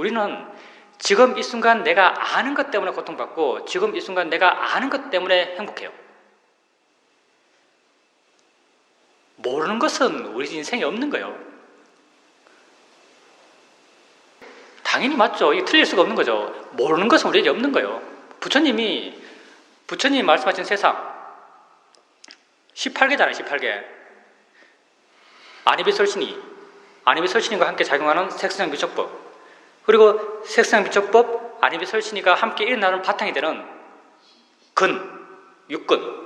우리는 지금 이 순간 내가 아는 것 때문에 고통받고 지금 이 순간 내가 아는 것 때문에 행복해요. 모르는 것은 우리 인생에 없는 거예요. 당연히 맞죠. 이게 틀릴 수가 없는 거죠. 모르는 것은 우리에게 없는 거예요. 부처님이 말씀하신 세상 18개잖아요. 18개. 아니비설신이과 함께 작용하는 색상미적법, 그리고 색상미적법, 아니비설신이가 함께 일어나는 바탕이 되는 근, 육근.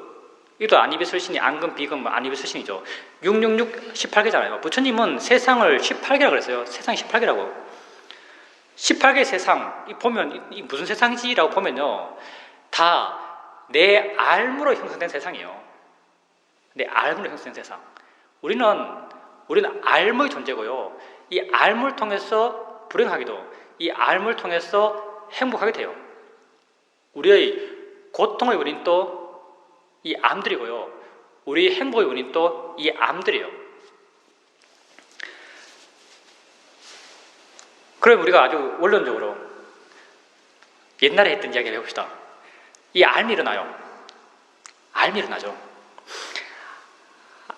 이것도 아니비설신이 안근, 비근, 아니비설신이죠. 666, 18개잖아요. 부처님은 세상을 18개라고 그랬어요. 세상이 18개라고. 18개 세상, 보면, 이 무슨 세상이지라고 보면요. 다 내 알무로 형성된 세상이에요. 내 알무로 형성된 세상. 우리는 알무의 존재고요. 이 알무를 통해서 불행하기도, 이 알무를 통해서 행복하게 돼요. 우리의 고통의 원인도 이 암들이고요. 우리 행복의 원인도 이 암들이에요. 그럼 우리가 아주 원론적으로 옛날에 했던 이야기를 해봅시다. 이 알미 일어나요. 알미 일어나죠.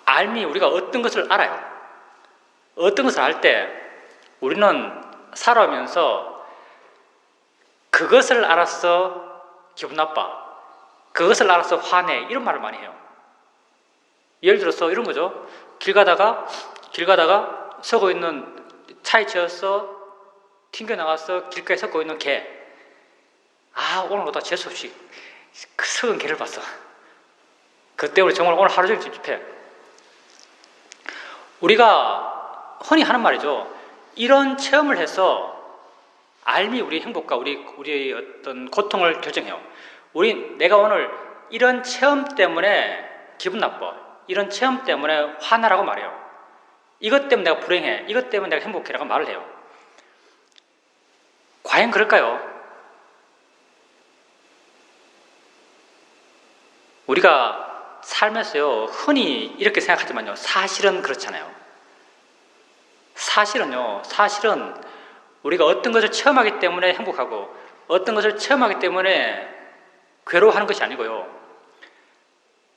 알미, 우리가 어떤 것을 알아요. 어떤 것을 알 때 우리는 살아오면서 그것을 알아서 기분 나빠, 그것을 알아서 화내, 이런 말을 많이 해요. 예를 들어서 이런 거죠. 길 가다가 서고 있는 차에 치여서 튕겨나가서 길가에 섰고 있는 개. 오늘보다 재수없이 그 썩은 개를 봤어. 그 때문에 정말 오늘 하루 종일 찝찝해. 우리가 흔히 하는 말이죠. 이런 체험을 해서 알미 우리의 행복과 우리의 어떤 고통을 결정해요. 내가 오늘 이런 체험 때문에 기분 나빠, 이런 체험 때문에 화나라고 말해요. 이것 때문에 내가 불행해, 이것 때문에 내가 행복해라고 말을 해요. 과연 그럴까요? 우리가 살면서요, 흔히 이렇게 생각하지만요, 사실은 그렇잖아요. 사실은 우리가 어떤 것을 체험하기 때문에 행복하고 어떤 것을 체험하기 때문에 괴로워하는 것이 아니고요.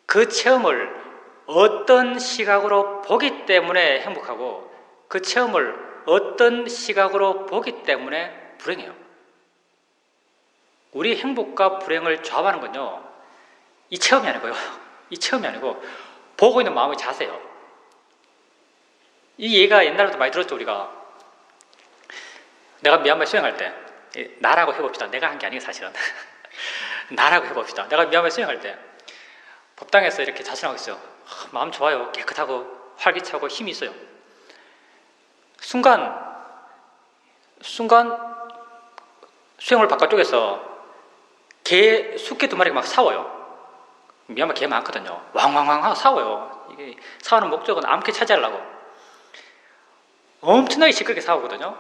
그 체험을 어떤 시각으로 보기 때문에 행복하고 그 체험을 어떤 시각으로 보기 때문에 불행해요. 우리 행복과 불행을 좌우하는 건요, 이 체험이 아니고요. 이 체험이 아니고 보고 있는 마음의 자세예요. 이 얘가 옛날에도 많이 들었죠. 우리가 내가 미얀마에 수행할 때, 나라고 해봅시다. 내가 한 게 아니에요 사실은. 나라고 해봅시다. 내가 미얀마에 수행할 때 법당에서 이렇게 자신하고 있어요. 마음 좋아요. 깨끗하고 활기차고 힘이 있어요. 순간 수행을 바깥쪽에서 수개 두 마리가 막 싸워요. 미얀마 개 많거든요. 왕왕왕 하고 싸워요. 이게 싸우는 목적은 암캐 차지하려고. 엄청나게 시끄럽게 싸우거든요.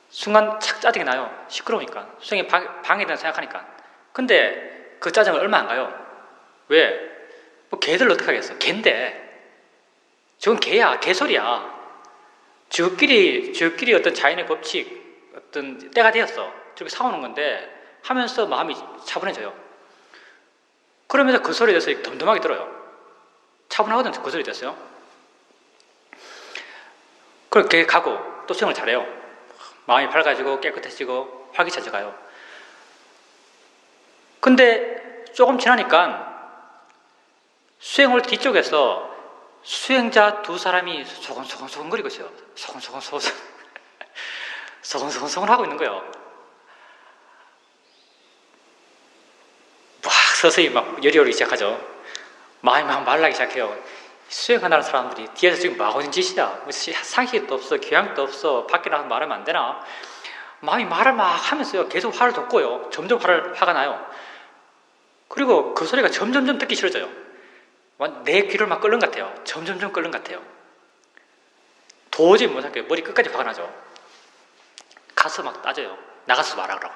순간 착 짜증이 나요. 시끄러우니까. 수행이 방해된다 생각하니까. 근데 그 짜증은 얼마 안 가요. 왜? 개들 어떻게 하겠어? 개인데. 저건 개야. 개소리야. 저끼리 어떤 자연의 법칙, 어떤 때가 되었어. 저렇게 싸우는 건데 하면서 마음이 차분해져요. 그러면서 그 소리에 대해서 덤덤하게 들어요. 차분하거든, 그 소리에 대해서요. 그렇게 가고 또 수행을 잘해요. 마음이 밝아지고 깨끗해지고 활기차져 가요. 근데 조금 지나니까 수행홀 뒤쪽에서 수행자 두 사람이 소곤소곤거리고 있어요. 소곤소곤 하고 있는 거예요. 막 서서히 막 열이 오르기 시작하죠. 마음이 막 말라기 시작해요. 수행하는 사람들이 뒤에서 지금 뭐 하고 있는 짓이야. 상식도 없어, 교양도 없어, 밖에 나가서 말하면 안 되나? 마음이 말을 막 하면서요, 계속 화를 돋고요. 점점 화가 나요. 그리고 그 소리가 점점점 듣기 싫어져요. 내 귀를 막 끓는 것 같아요. 점점점 끓는 것 같아요. 도저히 못 참겠어요. 머리 끝까지 화가 나죠. 가서 막 따져요. 나가서 말하라고.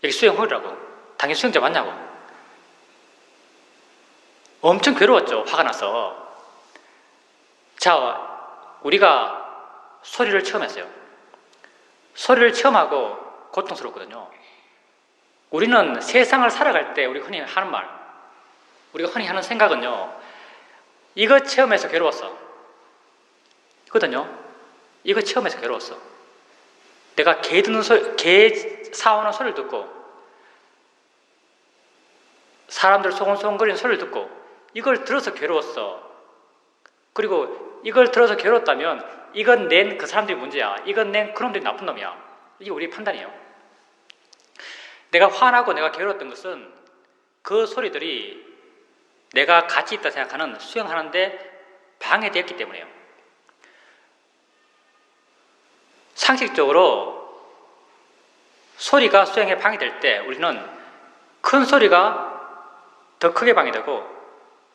여기 수행홀이라고. 당연히 수행자 맞냐고. 엄청 괴로웠죠. 화가 나서. 자, 우리가 소리를 체험했어요. 소리를 체험하고 고통스럽거든요. 우리는 세상을 살아갈 때 우리가 흔히 하는 말, 우리가 흔히 하는 생각은요, 이거 체험해서 괴로웠어. 거든요. 이거 체험해서 괴로웠어. 내가 개 사오는 소리를 듣고, 사람들 소곤소곤거리는 소리를 듣고, 이걸 들어서 괴로웠어. 그리고 이걸 들어서 괴로웠다면, 이건 낸 그 사람들이 문제야. 이건 낸 그놈들이 나쁜 놈이야. 이게 우리의 판단이에요. 내가 화나고 내가 괴로웠던 것은 그 소리들이 내가 가치 있다 생각하는 수행하는데 방해되었기 때문이에요. 상식적으로 소리가 수행에 방해될 때 우리는 큰 소리가 더 크게 방해되고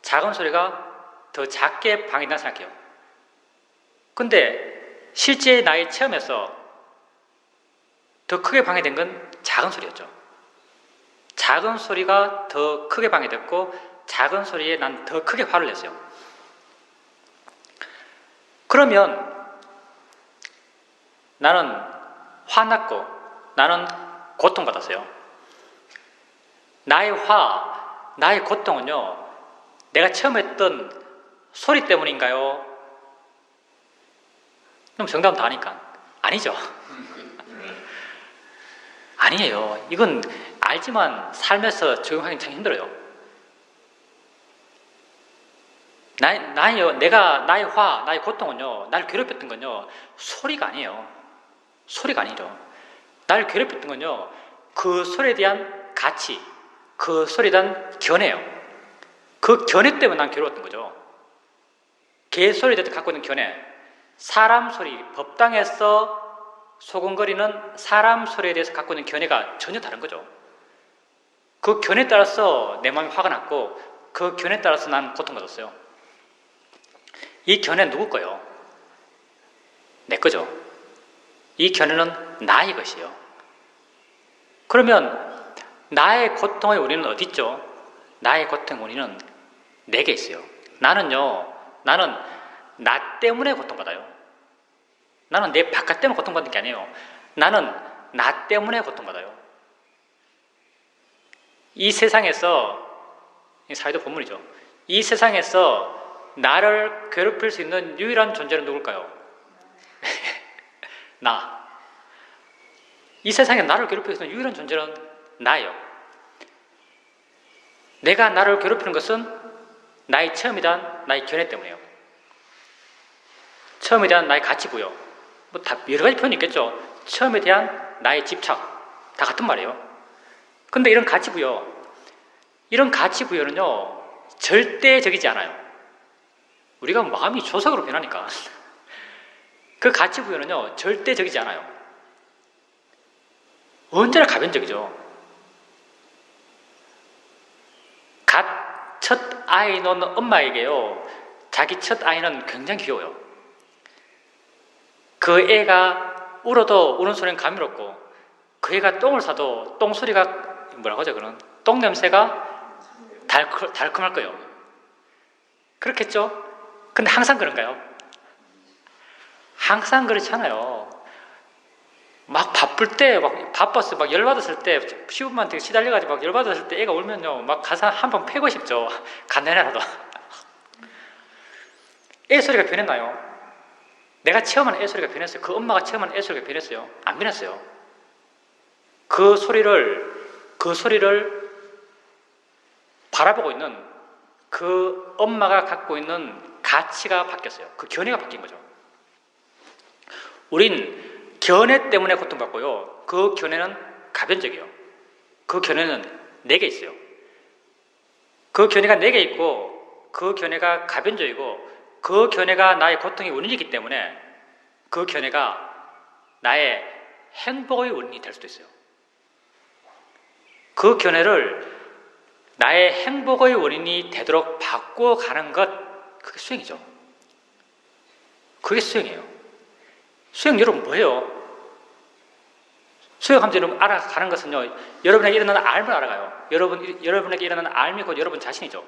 작은 소리가 더 작게 방해된다 생각해요. 근데 실제 나의 체험에서 더 크게 방해된 건 작은 소리였죠. 작은 소리가 더 크게 방해됐고 작은 소리에 난 더 크게 화를 냈어요. 그러면 나는 화났고 나는 고통받았어요. 나의 화, 나의 고통은요, 내가 체험했던 소리 때문인가요? 그럼 정답은 다 아니까. 아니죠. 아니에요. 이건 알지만 삶에서 적용하기 참 힘들어요. 나의 화, 나의 고통은요, 나를 괴롭혔던 건요, 소리가 아니에요. 소리가 아니죠. 나를 괴롭혔던 건요, 그 소리에 대한 가치, 그 소리에 대한 견해예요. 그 견해 때문에 난 괴로웠던 거죠. 개 소리에 대해서 갖고 있는 견해, 사람 소리, 법당에서 소곤거리는 사람 소리에 대해서 갖고 있는 견해가 전혀 다른 거죠. 그 견해에 따라서 내 마음이 화가 났고 그 견해에 따라서 난 고통받았어요. 이 견해 누구 거예요? 내 거죠. 이 견해는 나의 것이에요. 그러면 나의 고통의 원인은 어디 있죠? 나의 고통의 원인은 내게 있어요. 나는 나 때문에 고통받아요. 나는 내 바깥 때문에 고통받는 게 아니에요. 나는 나 때문에 고통받아요. 이 세상에서, 사회도 본문이죠. 이 세상에서 나를 괴롭힐 수 있는 유일한 존재는 누굴까요? 나. 이 세상에 나를 괴롭힐 수 있는 유일한 존재는 나예요. 내가 나를 괴롭히는 것은 나의 체험에 대한 나의 견해 때문이에요. 체험에 대한 나의 가치부여. 여러 가지 표현이 있겠죠. 체험에 대한 나의 집착. 다 같은 말이에요. 근데 이런 가치부여는요, 절대적이지 않아요. 우리가 마음이 조석으로 변하니까. 그 가치부여는요, 절대적이지 않아요. 언제나 가변적이죠. 첫 아이 놓는 엄마에게요, 자기 첫 아이는 굉장히 귀여워요. 그 애가 울어도 우는 소리는 감미롭고, 그 애가 똥을 싸도 똥 소리가, 뭐라고 하죠, 그런? 똥 냄새가 달콤할 거예요. 그렇겠죠? 근데 항상 그런가요? 항상 그렇지 않아요. 막 바쁠 때, 바빠서 열받았을 때, 시부모한테 시달려가지고 열받았을 때 애가 울면요, 가서 한번 패고 싶죠. 간단해라도. 애 소리가 변했나요? 내가 체험한 애 소리가 변했어요. 그 엄마가 체험한 애 소리가 변했어요. 안 변했어요. 그 소리를 바라보고 있는 그 엄마가 갖고 있는 가치가 바뀌었어요. 그 견해가 바뀐 거죠. 우린 견해 때문에 고통받고요. 그 견해는 가변적이에요. 그 견해는 내게 있어요. 그 견해가 내게 있고 그 견해가 가변적이고 그 견해가 나의 고통의 원인이기 때문에 그 견해가 나의 행복의 원인이 될 수도 있어요. 그 견해를 나의 행복의 원인이 되도록 바꿔가는 것, 그게 수행이죠. 그게 수행이에요. 수행 여러분 뭐예요? 수행하면서 여러분 알아가는 것은요, 여러분에게 일어나는 알을 알아가요. 여러분에게 일어나는 알미 곧 여러분 자신이죠.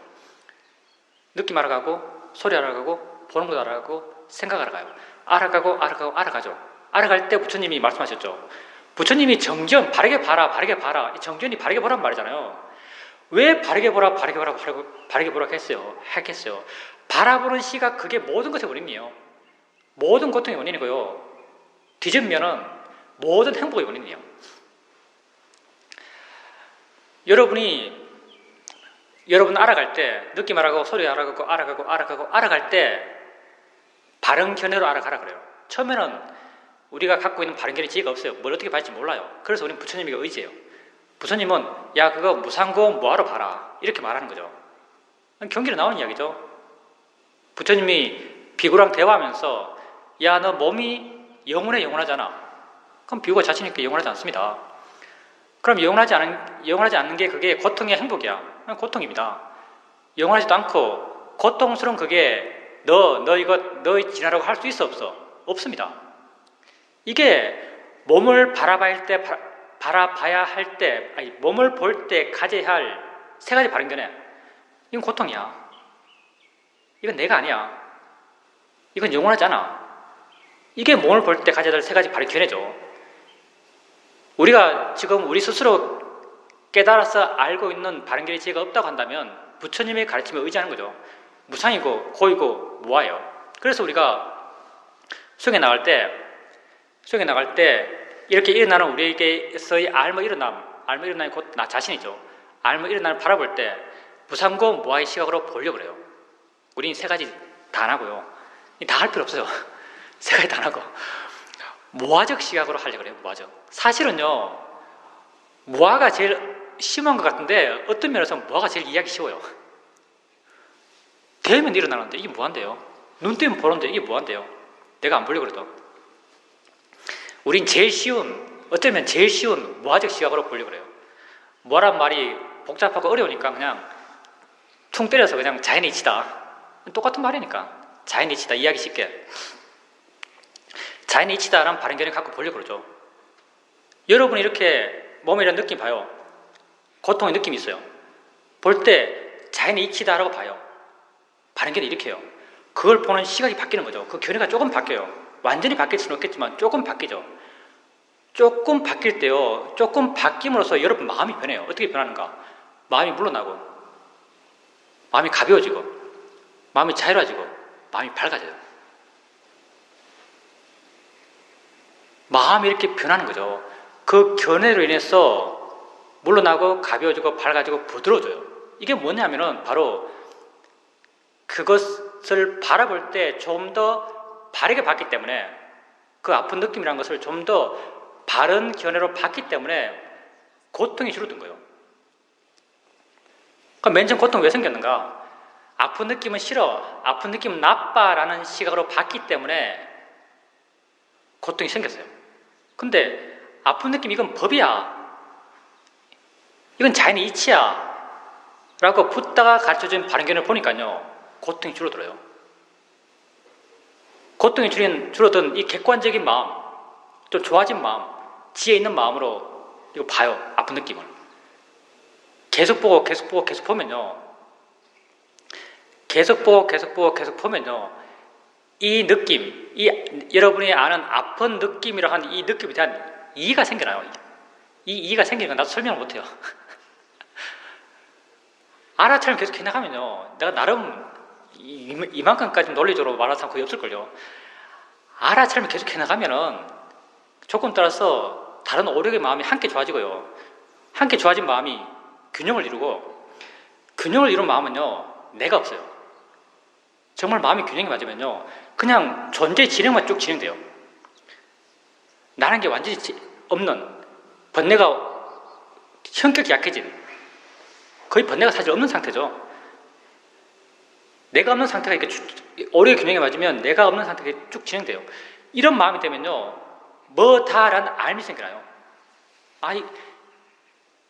느낌 알아가고, 소리 알아가고, 보는 것 알아가고, 생각 알아가요. 알아가고, 알아가죠. 알아갈 때 부처님이 말씀하셨죠. 부처님이 정견, 바르게 봐라, 바르게 봐라. 정견이 바르게 보란 말이잖아요. 왜 바르게 보라, 바르게 보라, 바르게 보라 했겠어요? 바라보는 시각, 그게 모든 것의 원인이에요. 모든 고통의 원인이고요. 뒤집으면은 모든 행복의 원인이에요. 여러분 알아갈 때, 느낌 알아가고, 소리 알아갈 때, 바른 견해로 알아가라 그래요. 처음에는 우리가 갖고 있는 바른 견해 지혜가 없어요. 뭘 어떻게 봐야지 몰라요. 그래서 우리는 부처님에게 의지해요. 부처님은, 야, 그거 무상고 뭐하러 봐라. 이렇게 말하는 거죠. 경기로 나오는 이야기죠. 부처님이 비구랑 대화하면서, 야, 너 몸이 영원하잖아. 그럼 비구가 자신 있게 영원하지 않습니다. 그럼 영원하지 않는 게 그게 고통이야, 행복이야? 고통입니다. 영원하지도 않고 고통스러운 그게 너 지나라고 할 수 있어, 없어? 없습니다. 이게 몸을 바라봐야 할 때, 몸을 볼 때 가져야 할 세 가지 바른 견해. 이건 고통이야. 이건 내가 아니야. 이건 영원하지 않아. 이게 몸을 볼 때 가져야 할 세 가지 바른 견해죠. 우리가 지금 우리 스스로 깨달아서 알고 있는 바른 견해 지혜가 없다고 한다면 부처님의 가르침에 의지하는 거죠. 무상이고 고이고 무아예요. 그래서 우리가 수행에 나갈 때 이렇게 일어나는 우리에게서의 알모 일어남이 곧 나 자신이죠. 알모 일어남을 바라볼 때 무상고 무아의 시각으로 보려고 그래요. 우린 세 가지 다 안 하고요. 다 할 필요 없어요. 세 가지 다 안 하고 무아적 시각으로 하려고 그래요. 무아적. 사실은요, 무아가 제일 심한 것 같은데 어떤 면에서 무아가 제일 이해하기 쉬워요. 되면 일어나는데 이게 무한데요. 눈 뜨면 보는데 이게 무한데요. 내가 안 보려고 그래도. 우린 어쩌면 제일 쉬운 무아적 시각으로 보려고 그래요. 무아란 말이 복잡하고 어려우니까 그냥 퉁 때려서 그냥 자연의 이치다. 똑같은 말이니까. 자연의 이치다. 이해하기 쉽게. 자연의 이치다라는 바른 견해 갖고 보려고 그러죠. 여러분이 이렇게 몸에 이런 느낌 봐요. 고통의 느낌이 있어요. 볼 때 자연의 이치다라고 봐요. 바른 견해 이렇게 해요. 그걸 보는 시각이 바뀌는 거죠. 그 견해가 조금 바뀌어요. 완전히 바뀔 수는 없겠지만 조금 바뀌죠. 조금 바뀔 때요. 조금 바뀜으로써 여러분 마음이 변해요. 어떻게 변하는가? 마음이 물러나고, 마음이 가벼워지고, 마음이 자유로워지고, 마음이 밝아져요. 마음이 이렇게 변하는 거죠. 그 견해로 인해서 물러나고 가벼워지고 밝아지고 부드러워져요. 이게 뭐냐면은 바로 그것을 바라볼 때 좀 더 바르게 봤기 때문에, 그 아픈 느낌이라는 것을 좀 더 바른 견해로 봤기 때문에 고통이 줄어든 거예요. 그럼 맨 처음 고통이 왜 생겼는가? 아픈 느낌은 싫어, 아픈 느낌은 나빠라는 시각으로 봤기 때문에 고통이 생겼어요. 근데 아픈 느낌 이건 법이야, 이건 자연의 이치야 라고 붓다가 가르쳐준 바른 견해를 보니까요, 고통이 줄어들어요. 고통이 줄어든 이 객관적인 마음, 좀 좋아진 마음, 지혜 있는 마음으로 이거 봐요. 아픈 느낌을 계속 보면요, 이 느낌, 여러분이 아는 아픈 느낌이라 하는 이 느낌에 대한 이해가 생겨나요. 이 이해가 생기는 건 나도 설명을 못해요. 알아차림 계속 해나가면요, 내가 나름 이만큼까지 논리적으로 말하는 사람 거의 없을걸요. 알아차림을 계속 해나가면은 조건 따라서 다른 오력의 마음이 함께 좋아지고요. 함께 좋아진 마음이 균형을 이루고, 균형을 이룬 마음은요, 내가 없어요. 정말 마음이 균형이 맞으면요, 그냥 존재 진행만 쭉 진행돼요. 나라는 게 완전히 없는, 번뇌가 현격히 약해진, 거의 번뇌가 사실 없는 상태죠. 내가 없는 상태가 이렇게 오력의 균형에 맞으면 내가 없는 상태가 쭉 진행돼요. 이런 마음이 되면요, 뭐다라는 알미 생겨나요.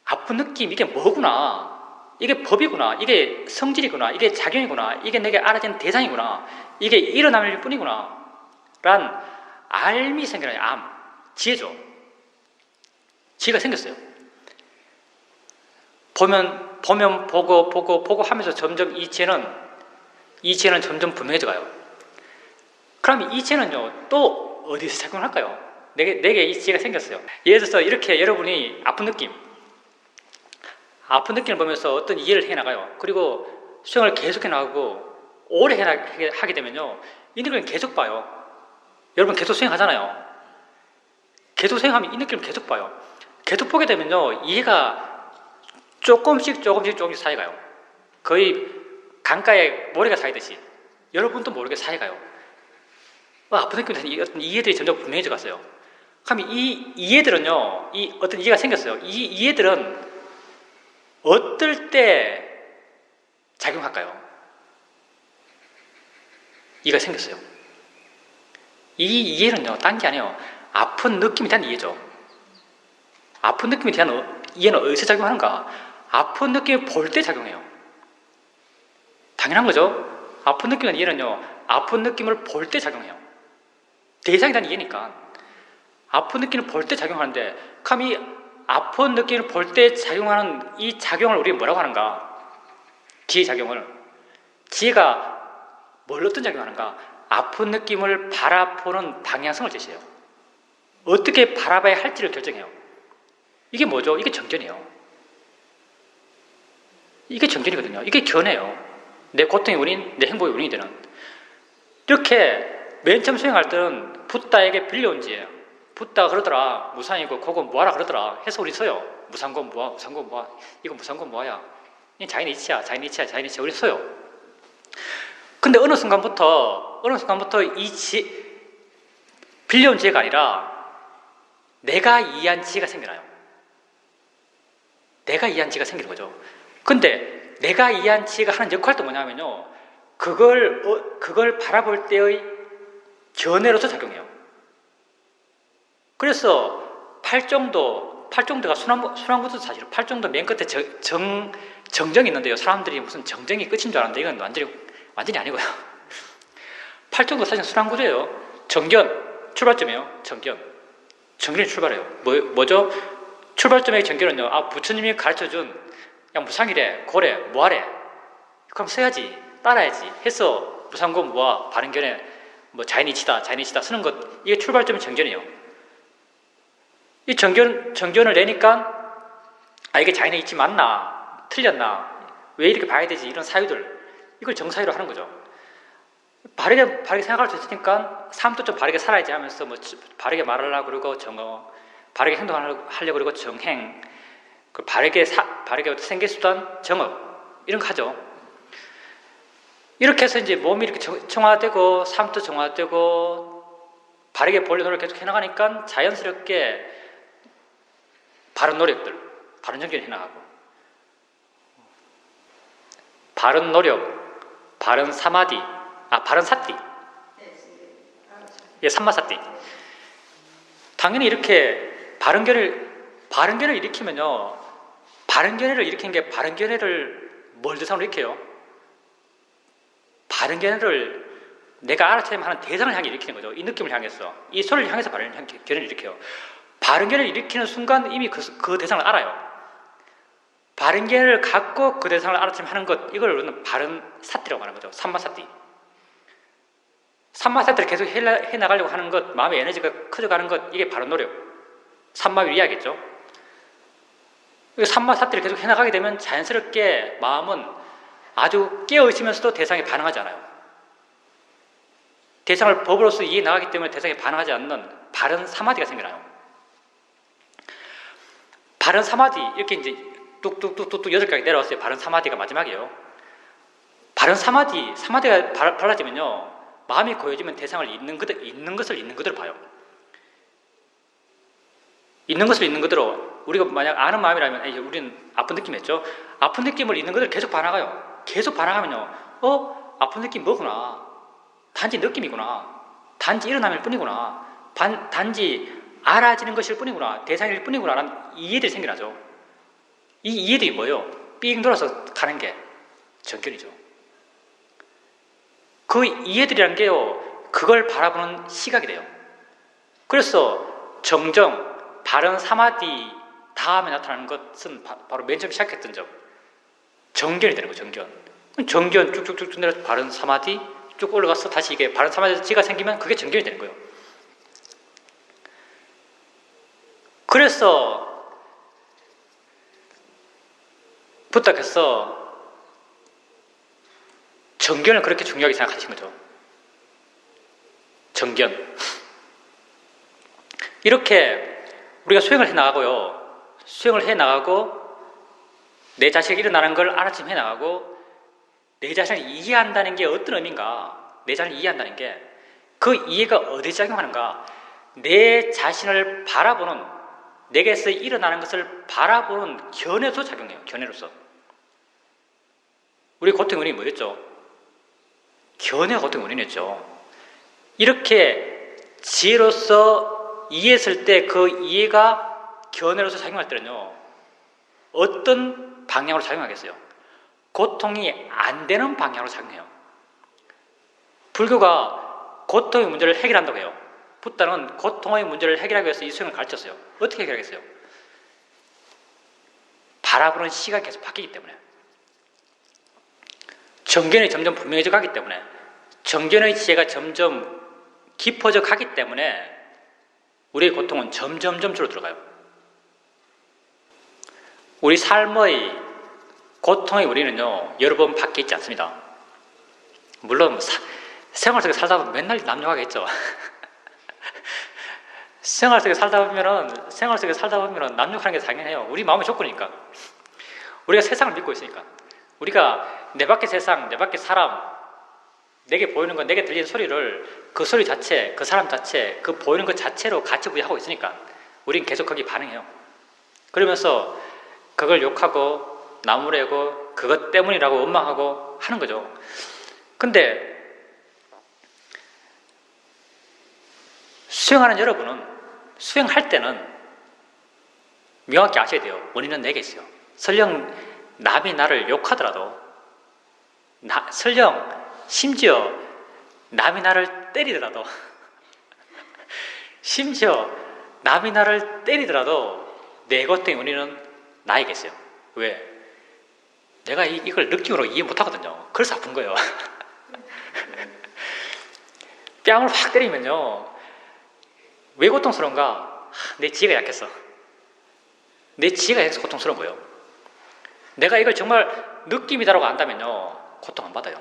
아픈 느낌, 이게 뭐구나, 이게 법이구나, 이게 성질이구나, 이게 작용이구나, 이게 내게 알아지는 대상이구나, 이게 일어남일 뿐이구나 란 알미 생겨나요. 지혜죠. 지혜가 생겼어요. 보면 보고 하면서 점점 이 지혜는 점점 분명해져 가요. 그럼 이 지혜는요, 또 어디서 작용할까요? 내게 이 지혜가 생겼어요. 예를 들어서 이렇게 여러분이 아픈 느낌을 보면서 어떤 이해를 해나가요. 그리고 수행을 계속해 나가고 오래 하게 되면요, 이 느낌을 계속 봐요. 여러분 계속 수행하잖아요. 계속 수행하면 이 느낌을 계속 봐요. 계속 보게 되면요, 이해가 조금씩 쌓여가요. 거의 강가에 모래가 쌓이듯이 여러분도 모르게 쌓여가요. 아픈 느낌이 어떤 이해들이 점점 분명해져 갔어요. 그럼 이 이해들은요, 이 어떤 이해가 생겼어요. 이 이해들은 어떨 때 작용할까요? 이해가 생겼어요. 이 이해는요, 딴 게 아니에요. 아픈 느낌에 대한 이해죠. 아픈 느낌에 대한 이해는 어디서 작용하는가? 아픈 느낌을 볼 때 작용해요. 당연한 거죠. 아픈 느낌에 대한 이해는요, 아픈 느낌을 볼 때 작용해요. 대상에 대한 이해니까. 아픈 느낌을 볼 때 작용하는데, 그럼 이 아픈 느낌을 볼 때 작용하는 이 작용을 우리가 뭐라고 하는가? 지혜 작용을. 지혜가 뭘 어떤 작용하는가? 아픈 느낌을 바라보는 방향성을 제시해요. 어떻게 바라봐야 할지를 결정해요. 이게 뭐죠? 이게 정견이에요. 이게 정견이거든요. 이게 견해예요. 내 고통의 원인, 내 행복의 원인이 되는. 이렇게 맨 처음 수행할 때는 붓다에게 빌려온 지혜예요. 붓다가 그러더라. 무상이고 그거 뭐하라 그러더라. 해서 우리 써요. 무상고 뭐야, 무상고 뭐야. 이거 무상고 뭐야. 이 자인의 이치야, 자인의 이치야, 자인의 이치야. 우리 써요. 근데 어느 순간부터 빌려온 지혜가 아니라 내가 이해한 지혜가 생겨나요. 내가 이해한 지혜가 생기는 거죠. 근데 내가 이해한 지혜가 하는 역할도 뭐냐면요, 그걸 바라볼 때의 견해로서 작용해요. 그래서 팔정도가 순환구조 사실 팔정도 맨 끝에 정정이 있는데요. 사람들이 무슨 정정이 끝인 줄 알았는데 이건 완전히 아니고요. 팔정도 사실 순환구조예요. 정견, 출발점이에요. 정견이 출발해요. 뭐죠? 출발점의 정견은요, 부처님이 가르쳐준 야 무상이래, 고래, 뭐하래? 그럼 써야지, 따라야지 해서 무상고 무아, 바른견에 자인이치다 쓰는 것, 이게 출발점의 정견이에요. 이 정견을 내니까 이게 자인의 이치 맞나? 틀렸나? 왜 이렇게 봐야 되지? 이런 사유들, 이걸 정사유로 하는 거죠. 바르게 생각할 수 있으니까 삶도 좀 바르게 살아야지 하면서 바르게 말하려고 그러고 바르게 행동하려고 그러고 정행, 바르게 생계수단, 정업 이런 거 하죠. 이렇게 해서 이제 몸이 이렇게 정화되고 삶도 정화되고 바르게 보려는 노력을 계속 해나가니까 자연스럽게 바른 노력들, 바른 정견을 해나가고 바른 노력, 바른 사마디, 바른 사띠, 삼마사띠. 당연히 이렇게 바른 견해를 일으키면요, 바른 견해를 일으키는 게 바른 견해를 뭘 대상으로 일으켜요? 바른 견해를 내가 알아채면 하는 대상을 향해 일으키는 거죠. 이 느낌을 향해서, 이 소리를 향해서 바른 견해를 일으켜요. 바른 견해를 일으키는 순간 이미 그 대상을 알아요. 바른 견해를 갖고 그 대상을 알아채면 하는 것, 이걸 우리는 바른 사띠라고 하는 거죠. 삼마사띠. 삼마사띠를 계속 해나가려고 하는 것, 마음의 에너지가 커져가는 것, 이게 바른 노력. 삼마위리야겠죠. 삼마사띠를 계속 해나가게 되면 자연스럽게 마음은 아주 깨어있으면서도 대상에 반응하지 않아요. 대상을 법으로서 이해 나가기 때문에 대상에 반응하지 않는 바른 사마디가 생겨나요. 바른 사마디, 이렇게 이제 뚝뚝뚝뚝 8가지 내려왔어요. 바른 사마디가 마지막이에요. 바른 사마디가 발라지면요, 마음이 고여지면 대상을 있는 것을 있는 그대로 봐요. 있는 것을 있는 그대로. 우리가 만약 아는 마음이라면 우리는 아픈 느낌이었죠. 아픈 느낌을 있는 그대로 계속 반항해요. 계속 반항하면요, 아픈 느낌 뭐구나, 단지 느낌이구나, 단지 일어남일 뿐이구나, 단지 알아지는 것일 뿐이구나, 대상일 뿐이구나 라는 이해들이 생겨나죠. 이 이해들이 뭐예요? 삥 돌아서 가는 게 정견이죠. 그 이해들이라는 게요, 그걸 바라보는 시각이 돼요. 그래서 정정, 바른 사마디 다음에 나타나는 것은 바로 맨 처음 시작했던 점, 정견이 되는 거예요. 정견 쭉쭉쭉 내려서 바른 사마디 쭉 올라가서 다시 이게 바른 사마디가 생기면 그게 정견이 되는 거예요. 그래서 부탁해서 정견을 그렇게 중요하게 생각하신 거죠. 정견. 이렇게 우리가 수행을 해나가고요. 수행을 해나가고 내 자식이 일어나는 걸 알아채 해나가고 내 자신을 이해한다는 게 어떤 의미인가? 내 자신을 이해한다는 게 그 이해가 어디 작용하는가? 내 자신을 바라보는, 내게서 일어나는 것을 바라보는 견해로서 작용해요. 견해로서. 우리 고통의 원인이 뭐였죠? 견해가 고통의 원인이었죠. 이렇게 지혜로서 이해했을 때 그 이해가 견해로서 작용할 때는요, 어떤 방향으로 작용하겠어요? 고통이 안 되는 방향으로 작용해요. 불교가 고통의 문제를 해결한다고 해요. 붓다는 고통의 문제를 해결하기 위해서 이 수행을 가르쳤어요. 어떻게 해결하겠어요? 바라보는 시각이 계속 바뀌기 때문에, 정견이 점점 분명해져 가기 때문에, 정견의 지혜가 점점 깊어져 가기 때문에 우리의 고통은 점점 줄어들어가요. 우리 삶의 고통의 원인은요, 여러 번 밖에 있지 않습니다. 물론 생활 속에 살다 보면 맨날 남녀하겠죠. 생활 속에 살다 보면은 남녀하는 게 당연해요. 우리 마음의 조건이니까. 우리가 세상을 믿고 있으니까. 우리가 내 밖의 세상, 내 밖의 사람, 내게 보이는 것, 내게 들리는 소리를 그 소리 자체, 그 사람 자체, 그 보이는 것 자체로 가치 부여하고 있으니까 우린 계속 거기에 반응해요. 그러면서 그걸 욕하고 나무래고 그것 때문이라고 원망하고 하는 거죠. 근데 수행하는 여러분은 수행할 때는 명확히 아셔야 돼요. 원인은 내게 있어요. 설령 남이 나를 욕하더라도, 설령 심지어 남이 나를 때리더라도 내 고통의 원인은 나에게 있어요. 왜? 내가 이걸 느낌으로 이해 못하거든요. 그래서 아픈 거예요. 뺨을 확 때리면요, 왜 고통스러운가? 내 지혜가 약했어. 내 지혜가 약해서 고통스러운 거예요. 내가 이걸 정말 느낌이다라고 안다면요, 고통 안 받아요.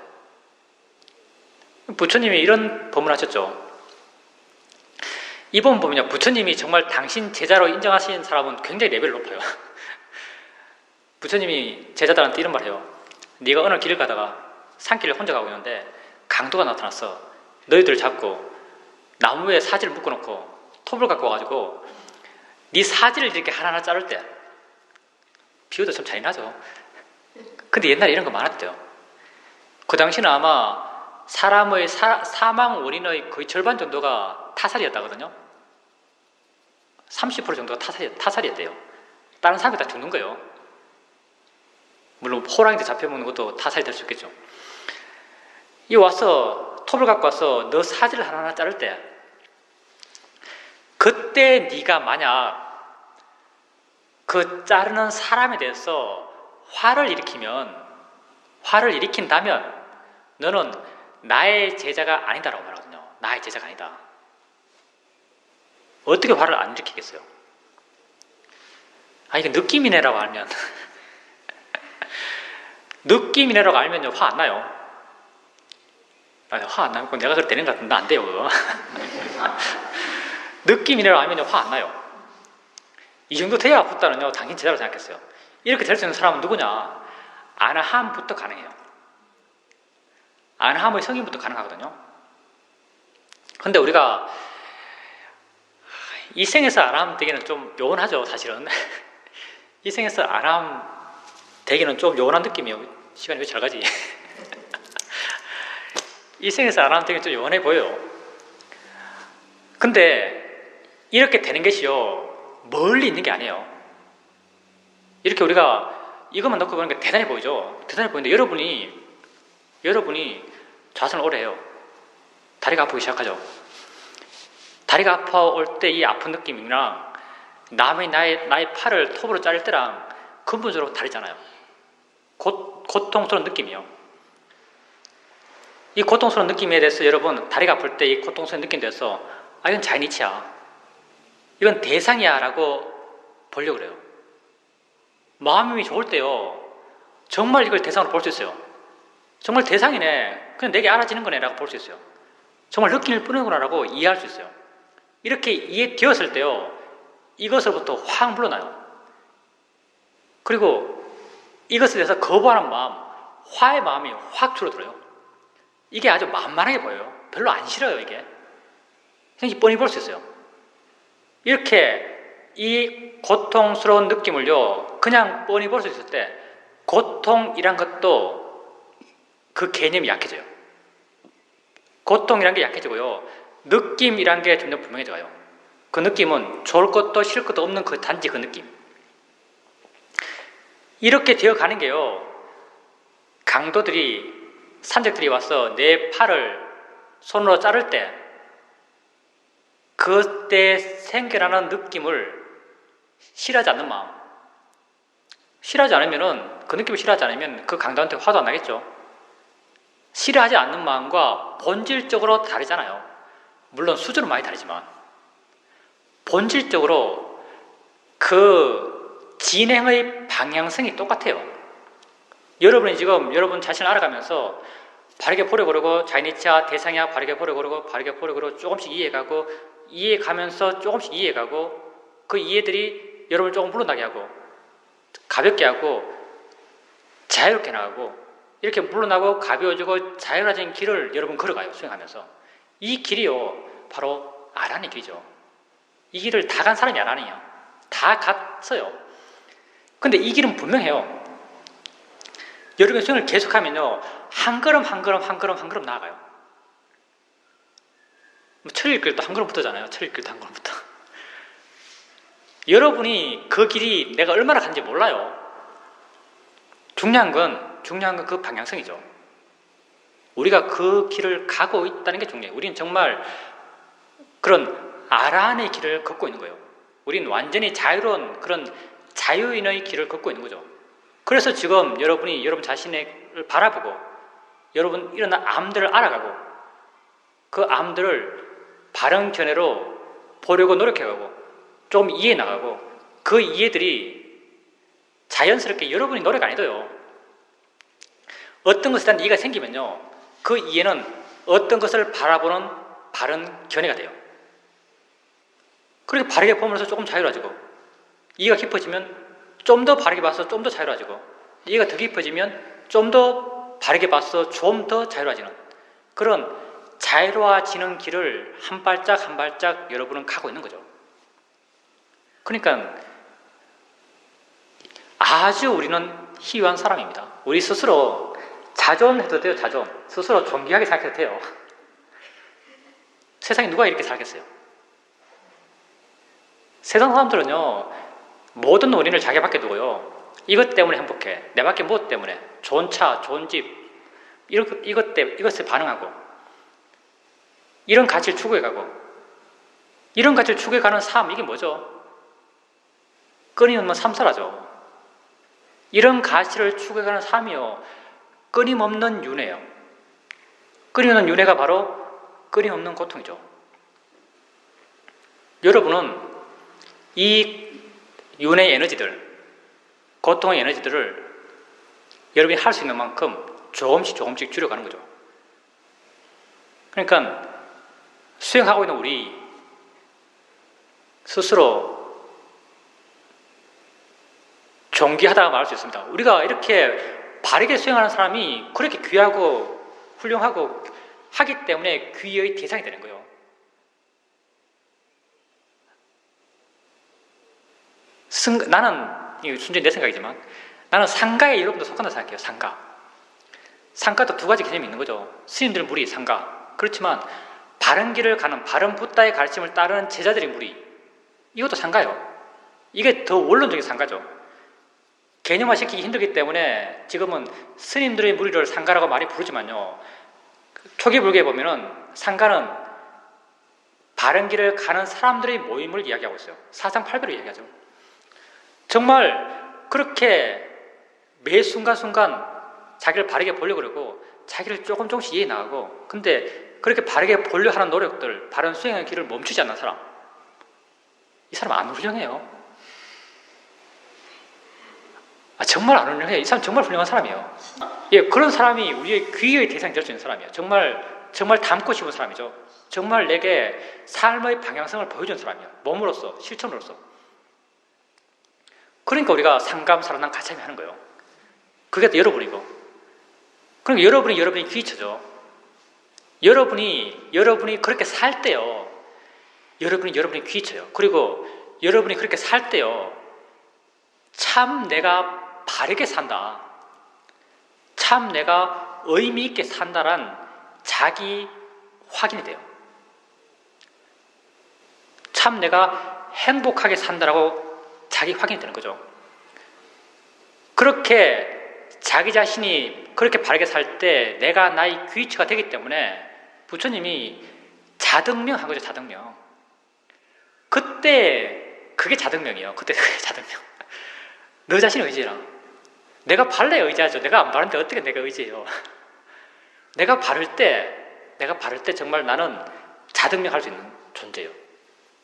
부처님이 이런 법문을 하셨죠. 이 법문 보면요, 부처님이 정말 당신 제자로 인정하신 사람은 굉장히 레벨이 높아요. 부처님이 제자들한테 이런 말 해요. 네가 어느 길을 가다가 산길을 혼자 가고 있는데 강도가 나타났어. 너희들 잡고 나무에 사지를 묶어놓고 톱을 갖고 와가지고 네 사지를 이렇게 하나하나 자를 때, 비유도 좀 잔인하죠. 근데 옛날에 이런 거 많았대요. 그 당시는 아마 사람의 사망 원인의 거의 절반 정도가 타살이었다거든요. 30% 정도가 타살이었대요. 다른 사람이 다 죽는 거예요. 물론 호랑이한테 잡혀먹는 것도 타살이 될 수 있겠죠. 이 와서 톱을 갖고 와서 너 사지를 하나하나 자를 때, 그때 네가 만약 그 자르는 사람에 대해서 화를 일으킨다면 너는 나의 제자가 아니다라고 말하거든요. 나의 제자가 아니다. 어떻게 화를 안 일으키겠어요? 이게 느낌이네라고 알면 느낌이네라고 알면요, 화 안 나요. 화 안 나면 내가 그렇게 되는 것 같은데 안 돼요, 그거. 느낌이네라고 알면요, 화 안 나요. 이 정도 돼야 부다는요, 당신 제자로 생각했어요. 이렇게 될 수 있는 사람은 누구냐? 아나함부터 가능해요. 아나함의 성인부터 가능하거든요. 근데 우리가 이 생에서 아나함 되기는 좀 요원하죠, 사실은. 이 생에서 아나함 되기는 좀 요원한 느낌이에요. 시간이 왜 잘 가지? 이 생에서 아나함 되기는 좀 요원해 보여요. 근데 이렇게 되는 것이요, 멀리 있는 게 아니에요. 이렇게 우리가 이것만 놓고 보니까 대단해 보이죠? 대단해 보이는데 여러분이 좌선을 오래 해요. 다리가 아프기 시작하죠. 다리가 아파올 때 이 아픈 느낌이랑 남의 나의 팔을 톱으로 자를 때랑 근본적으로 다르잖아요. 고통스러운 느낌이요. 이 고통스러운 느낌에 대해서 여러분, 다리가 아플 때 이 고통스러운 느낌에 대해서 이건 자연이치야, 이건 대상이야 라고 보려고 그래요. 마음이 좋을 때요, 정말 이걸 대상으로 볼 수 있어요. 정말 대상이네, 그냥 내게 알아지는 거네 라고 볼 수 있어요. 정말 느낌을 뿌는구나 라고 이해할 수 있어요. 이렇게 이해되었을 때요, 이것으로부터 확 물러나요. 그리고 이것에 대해서 거부하는 마음, 화의 마음이 확 줄어들어요. 이게 아주 만만하게 보여요. 별로 안 싫어요. 이게 그냥 뻔히 볼 수 있어요. 이렇게 이 고통스러운 느낌을요, 그냥 뻔히 볼 수 있을 때 고통이란 것도 그 개념이 약해져요. 고통이란 게 약해지고요, 느낌이란 게 좀 더 분명해져요. 그 느낌은 좋을 것도 싫을 것도 없는 그 단지 그 느낌. 이렇게 되어가는 게요, 강도들이, 산적들이 와서 내 팔을 손으로 자를 때 그때 생겨나는 느낌을 싫어하지 않는 마음, 싫어하지 않으면은, 그 느낌을 싫어하지 않으면 그 강도한테 화도 안 나겠죠. 싫어하지 않는 마음과 본질적으로 다르잖아요. 물론 수준은 많이 다르지만 본질적으로 그 진행의 방향성이 똑같아요. 여러분이 지금 여러분 자신을 알아가면서 바르게 보려고 그러고, 자이니치아 대상이야 바르게 보려고 그러고, 바르게 보려고 그러고, 조금씩 이해가고, 이해가면서 조금씩 이해가고, 그 이해들이 여러분을 조금 물러나게 하고, 가볍게 하고, 자유롭게 나가고, 이렇게 물러나고 가벼워지고 자유로워진 길을 여러분 걸어가요. 수행하면서. 이 길이요, 바로 아란의 길이죠. 이 길을 다 간 사람이 아란이에요. 다 갔어요. 근데 이 길은 분명해요. 여러분 수행을 계속하면요, 한 걸음 한 걸음 한 걸음 한 걸음 나아가요. 철일길도 한 걸음부터잖아요. 철일길도 한 걸음부터. 여러분이 그 길이 내가 얼마나 간지 몰라요. 중요한 건 그 방향성이죠. 우리가 그 길을 가고 있다는 게 중요해요. 우리는 정말 그런 아란의 길을 걷고 있는 거예요. 우리는 완전히 자유로운 그런 자유인의 길을 걷고 있는 거죠. 그래서 지금 여러분이 여러분 자신을 바라보고, 여러분 이런 암들을 알아가고, 그 암들을 바른 견해로 보려고 노력해가고, 조금 이해해 나가고, 그 이해들이 자연스럽게 여러분이 노력 안 해도요, 어떤 것에 대한 이해가 생기면요, 그 이해는 어떤 것을 바라보는 바른 견해가 돼요. 그렇게 바르게 보면서 조금 자유로워지고, 이해가 깊어지면 좀 더 바르게 봐서 좀 더 자유로워지고, 이해가 더 깊어지면 좀 더 바르게 봐서 좀 더 자유로워지는, 그런 자유로워지는 길을 한 발짝 한 발짝 여러분은 가고 있는 거죠. 그러니까 아주 우리는 희귀한 사람입니다. 우리 스스로 자존해도 돼요. 자존. 스스로 존귀하게 생각해도 돼요. 세상에 누가 이렇게 살겠어요? 세상 사람들은요, 모든 원인을 자기 밖에 두고요, 이것 때문에 행복해, 내 밖에 무엇 때문에, 좋은 차, 좋은 집, 이것에 반응하고, 이런 가치를 추구해가고, 이런 가치를 추구해가는 삶, 이게 뭐죠? 끊임없는 삼사라죠. 이런 가치를 추구해가는 삶이요, 끊임없는 윤회예요. 끊임없는 윤회가 바로 끊임없는 고통이죠. 여러분은 이 윤회의 에너지들, 고통의 에너지들을 여러분이 할 수 있는 만큼 조금씩 조금씩 줄여가는 거죠. 그러니까 수행하고 있는 우리 스스로 존귀하다고 말할 수 있습니다. 우리가 이렇게 바르게 수행하는 사람이 그렇게 귀하고 훌륭하고 하기 때문에 귀의 대상이 되는 거예요. 나는, 이게 순전히 내 생각이지만, 나는 상가에 여러분도 속한다 생각해요. 상가도 두 가지 개념이 있는 거죠. 스님들 무리, 상가. 그렇지만 바른 길을 가는, 바른 붓다의 가르침을 따르는 제자들의 무리, 이것도 상가예요. 이게 더 원론적인 상가죠. 개념화시키기 힘들기 때문에 지금은 스님들의 무리를 상가라고 많이 부르지만요, 초기 불교에 보면은 상가는 바른 길을 가는 사람들의 모임을 이야기하고 있어요. 사상팔배로 이야기하죠. 정말 그렇게 매 순간순간 자기를 바르게 보려고 그러고, 자기를 조금씩 이해해 나가고, 근데 그렇게 바르게 보려 하는 노력들, 바른 수행의 길을 멈추지 않는 사람, 이 사람 안 훌륭해요. 정말 안 훌륭해. 이 사람 정말 훌륭한 사람이에요. 예, 그런 사람이 우리의 귀의 대상이 될 수 있는 사람이에요. 정말 닮고 싶은 사람이죠. 정말 내게 삶의 방향성을 보여준 사람이에요. 몸으로서, 실천으로서. 그러니까 우리가 상감, 사랑남, 가참이 하는 거예요. 그게 또 여러분이고. 그러니까 여러분이 귀처죠. 여러분이 그렇게 살 때요. 여러분이 귀쳐요. 그리고 여러분이 그렇게 살 때요. 참 내가 바르게 산다. 참 내가 의미 있게 산다란 자기 확인이 돼요. 참 내가 행복하게 산다라고 자기 확인이 되는 거죠. 그렇게 자기 자신이 그렇게 바르게 살 때 내가 나의 귀처가 되기 때문에 부처님이 자등명 한 거죠. 자등명. 그때 그게 자등명이에요. 그때 그게 자등명. 너 자신을 의지해라. 내가 발라야 의지하죠. 내가 안 바른데 어떻게 내가 의지해요. 내가 바를 때 정말 나는 자등명 할 수 있는 존재예요.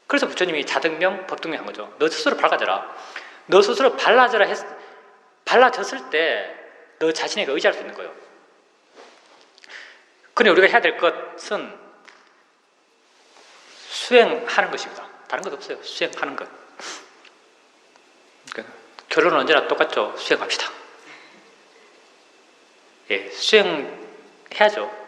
그래서 부처님이 자등명, 법등명 한 거죠. 너 스스로 밝아져라. 너 스스로 발라졌을 때 너 자신에게 의지할 수 있는 거예요. 그런데 우리가 해야 될 것은 수행하는 것입니다. 다른 것 없어요. 수행하는 것. 그러니까 결론은 언제나 똑같죠. 수행합시다. 예, 수행해야죠.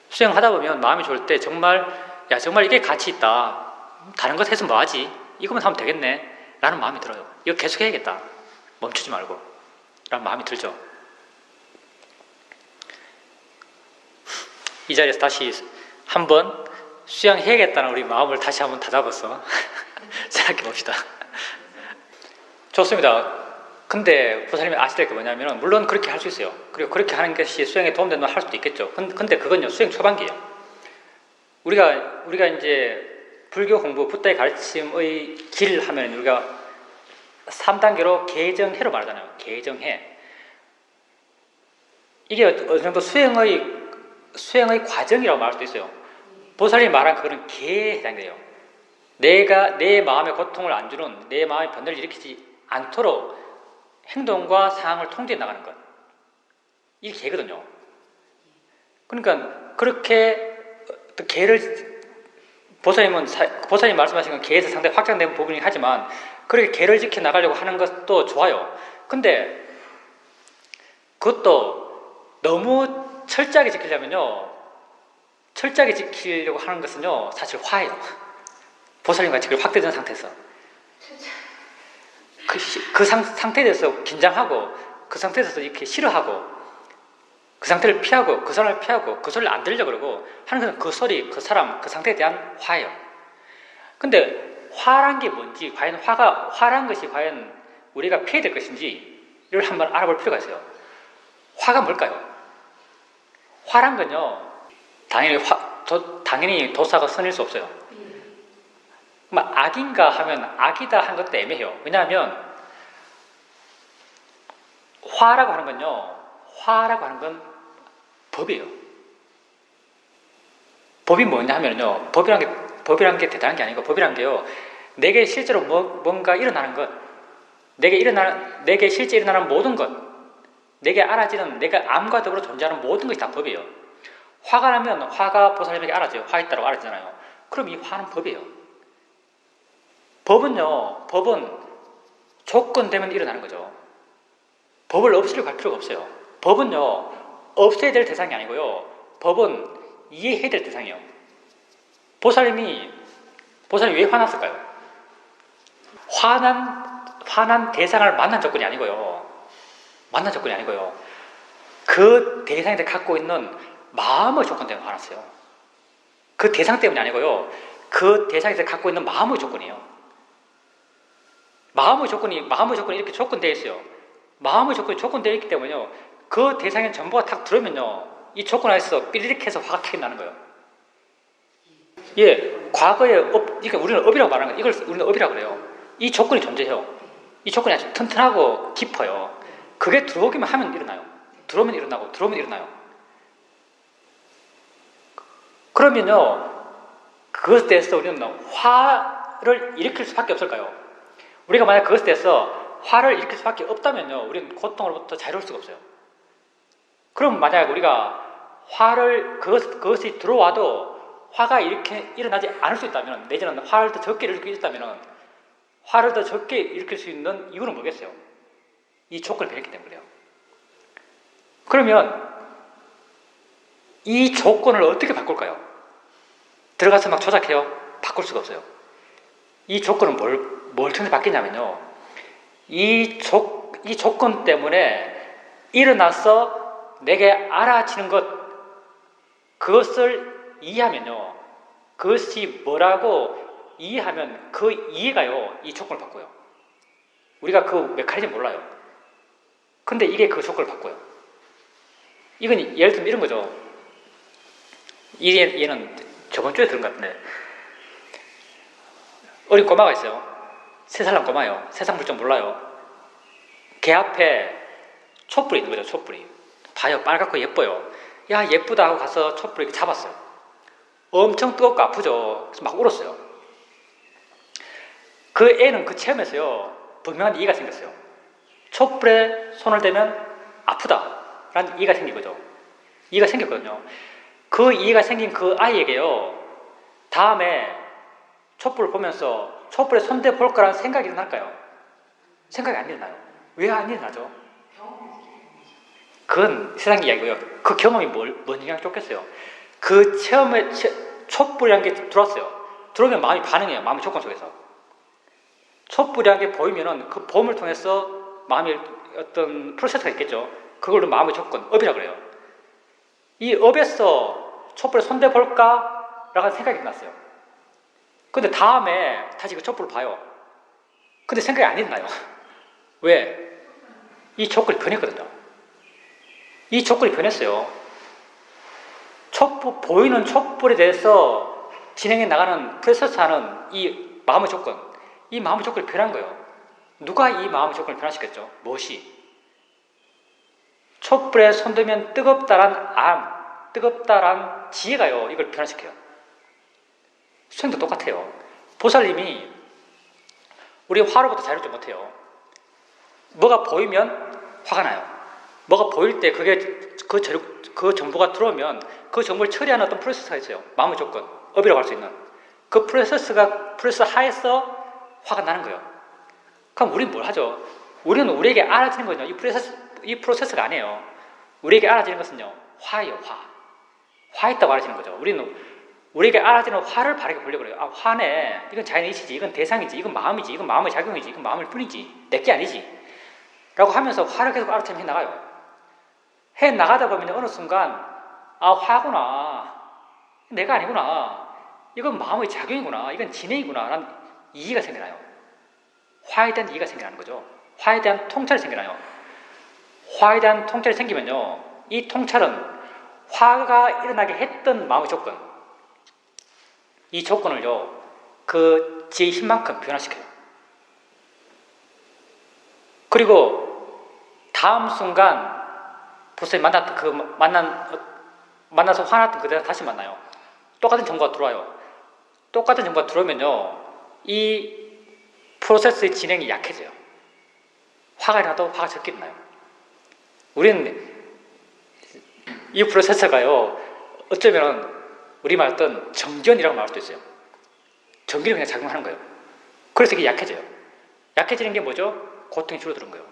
수행하다 보면 마음이 좋을 때 정말 이게 가치 있다. 다른 것 해서 뭐하지? 이거만 하면 되겠네. 라는 마음이 들어요. 이거 계속 해야겠다. 멈추지 말고. 라는 마음이 들죠. 이 자리에서 다시 한번 수행해야겠다는 우리 마음을 다시 한번 다잡아서 생각해 봅시다. 좋습니다. 근데 보살님이 아실 게 뭐냐면 물론 그렇게 할 수 있어요. 그리고 그렇게 하는 것이 수행에 도움된다면 할 수도 있겠죠. 근데 그건요 수행 초반기예요. 우리가 이제 불교 공부, 붓다의 가르침의 길 하면 우리가 3단계로 개정해로 말하잖아요. 개정해. 이게 어느 정도 수행의 과정이라고 말할 수도 있어요. 보살님이 말한 그거는 개에 해당돼요. 내가 내 마음의 고통을 안 주는, 내 마음의 변화를 일으키지 않도록 행동과 상황을 통제해 나가는 것. 이게 개거든요. 그러니까 그렇게 개를 보살님 말씀하신 건 개에서 상당히 확장된 부분이긴 하지만 그렇게 개를 지켜 나가려고 하는 것도 좋아요. 근데 그것도 너무 철저하게 지키려고 하는 것은요 사실 화예요. 보살님과 지금 확대된 상태에서 그 상태에 대해서 긴장하고 그 상태에서 이렇게 싫어하고 그 상태를 피하고 그 사람을 피하고 그 소리를 안 들으려고 그러고 하는 것은 그 소리, 그 사람, 그 상태에 대한 화예요. 근데 화란 게 뭔지, 과연 화란 것이 과연 우리가 피해야 될 것인지를 한번 알아볼 필요가 있어요. 화가 뭘까요? 화란 건요 당연히 도사가 선일 수 없어요. 악인가 하면 악이다 하는 것도 애매해요. 왜냐하면 화라고 하는 건 법이에요. 법이 뭐냐 하면요, 법이란 게 대단한 게 아니고 법이란 게요, 내게 실제로 뭔가 일어나는 것, 내게 실제 일어나는 모든 것, 내게 알아지는, 내가 암과 더불어 존재하는 모든 것이 다 법이에요. 화가 나면 화가 보살님에게 알아져요. 화 있다고 알아지잖아요. 그럼 이 화는 법이에요. 법은 조건되면 일어나는 거죠. 법을 없애려고 할 필요가 없어요. 법은요, 없애야 될 대상이 아니고요, 법은 이해해야 될 대상이에요. 보살님이 왜 화났을까요? 화난 대상을 만난 조건이 아니고요. 그 대상이 갖고 있는 마음의 조건 때문에 화났어요. 그 대상 때문이 아니고요. 그 대상에서 갖고 있는 마음의 조건이에요. 마음의 조건이 이렇게 조건되어 있어요. 마음의 조건이 조건되어 있기 때문에요. 그 대상에 전부가 탁 들어오면요, 이 조건 안에서 삐리릭 해서 화가 탁 나는 거예요. 예, 과거에 그러니까 우리는 업이라고 말하는 거예요. 이걸 우리는 업이라고 그래요. 이 조건이 존재해요. 이 조건이 아주 튼튼하고 깊어요. 그게 들어오기만 하면 일어나요. 들어오면 일어나요. 그러면요, 그것에 대해서 우리는 화를 일으킬 수밖에 없을까요? 우리가 만약 그것에 대해서 화를 일으킬 수밖에 없다면요, 우리는 고통으로부터 자유로울 수가 없어요. 그럼 만약 우리가 화를 그것이 들어와도 화가 이렇게 일어나지 않을 수 있다면, 내지는 화를 더 적게 일으킬 수 있다면, 화를 더 적게 일으킬 수 있는 이유는 뭐겠어요? 이 조건을 변했기 때문에 그래요. 그러면 이 조건을 어떻게 바꿀까요? 들어가서 막 조작해요? 바꿀 수가 없어요. 이 조건은 뭘 통해서 바뀌냐면요, 이 조건 때문에 일어나서 내게 알아지는 그것을 이해하면요, 그것이 뭐라고 이해하면 그 이해가요, 이 조건을 바꿔요. 우리가 그 메커니즘 몰라요. 근데 이게 그 조건을 바꿔요. 이건 예를 들면 이런 거죠. 얘는 저번 주에 들은 것 같은데, 어린 꼬마가 있어요. 3살 난 꼬마예요. 세상 물정 몰라요. 걔 앞에 촛불이 있는 거죠. 촛불이. 봐요. 빨갛고 예뻐요. 야, 예쁘다 하고 가서 촛불을 잡았어요. 엄청 뜨겁고 아프죠. 그래서 막 울었어요. 그 애는 그 체험에서요, 분명한 이해가 생겼어요. 촛불에 손을 대면 아프다라는 이해가 생긴 거죠. 이해가 생겼거든요. 그 이해가 생긴 그 아이에게요, 다음에 촛불을 보면서 촛불에 손대 볼 거라는 생각이 일어날까요? 생각이 안 일어나요. 왜 안 일어나죠? 그건 세상 이야기고요. 그 경험이 뭔 영향을 줬겠어요? 그 체험에 촛불이라는 게 들어왔어요. 들어오면 마음이 반응해요. 마음의 조건 속에서. 촛불이라는 게 보이면은 그 봄을 통해서 마음의 어떤 프로세스가 있겠죠. 그걸로 마음의 조건, 업이라 그래요. 이 업에서 촛불에 손대 볼까? 라는 생각이 났어요. 근데 다음에 다시 그 촛불을 봐요. 근데 생각이 안 일어나요. 왜? 이 조건이 변했거든요. 이 조건이 변했어요. 보이는 촛불에 대해서 진행해 나가는 프로세스하는 이 마음의 조건, 이 마음의 조건이 변한 거예요. 누가 이 마음의 조건을 변화시켰죠? 무엇이? 촛불에 손대면 뜨겁다란 지혜가요, 이걸 변화시켜요. 수행도 똑같아요. 보살님이 우리 화로부터 자유롭지 못해요. 뭐가 보이면 화가 나요. 뭐가 보일 때 그 정보가 들어오면 그 정보를 처리하는 어떤 프로세스가 있어요. 마음의 조건, 업이라고 할 수 있는. 그 프로세스 하에서 화가 나는 거예요. 그럼 우리는 뭘 하죠? 우리는 우리에게 알아지는 거죠. 이 프로세스가 아니에요. 우리에게 알아지는 것은요, 화예요, 화. 화있다고 알아지는 거죠. 우리에게 알아지는 화를 바르게 보려고 그래요. 아, 화네. 이건 자연의 이치지. 이건 대상이지. 이건 마음이지. 이건 마음의 작용이지. 이건 마음일 뿐이지. 내게 아니지. 라고 하면서 화를 계속 알아차림 해나가요. 해나가다 보면 어느 순간, 아, 화구나. 내가 아니구나. 이건 마음의 작용이구나. 이건 진행이구나. 라는 이해가 생겨나요. 화에 대한 이해가 생겨나는 거죠. 화에 대한 통찰이 생겨나요. 화에 대한 통찰이 생기면요, 이 통찰은 화가 일어나게 했던 마음의 조건, 이 조건을요, 그 지혜의 힘만큼 변화시켜요. 그리고 다음 순간 보스에 만나서 화났던 그대로 다시 만나요. 똑같은 정보가 들어와요. 똑같은 정보가 들어오면요, 이 프로세스의 진행이 약해져요. 화가 일어나도 화가 적게 일어나요. 우리는 이 프로세스가요, 어쩌면 우리말 어떤 정전이라고 말할 수도 있어요. 전기를 그냥 작용하는 거예요. 그래서 이게 약해져요. 약해지는 게 뭐죠? 고통이 줄어드는 거예요.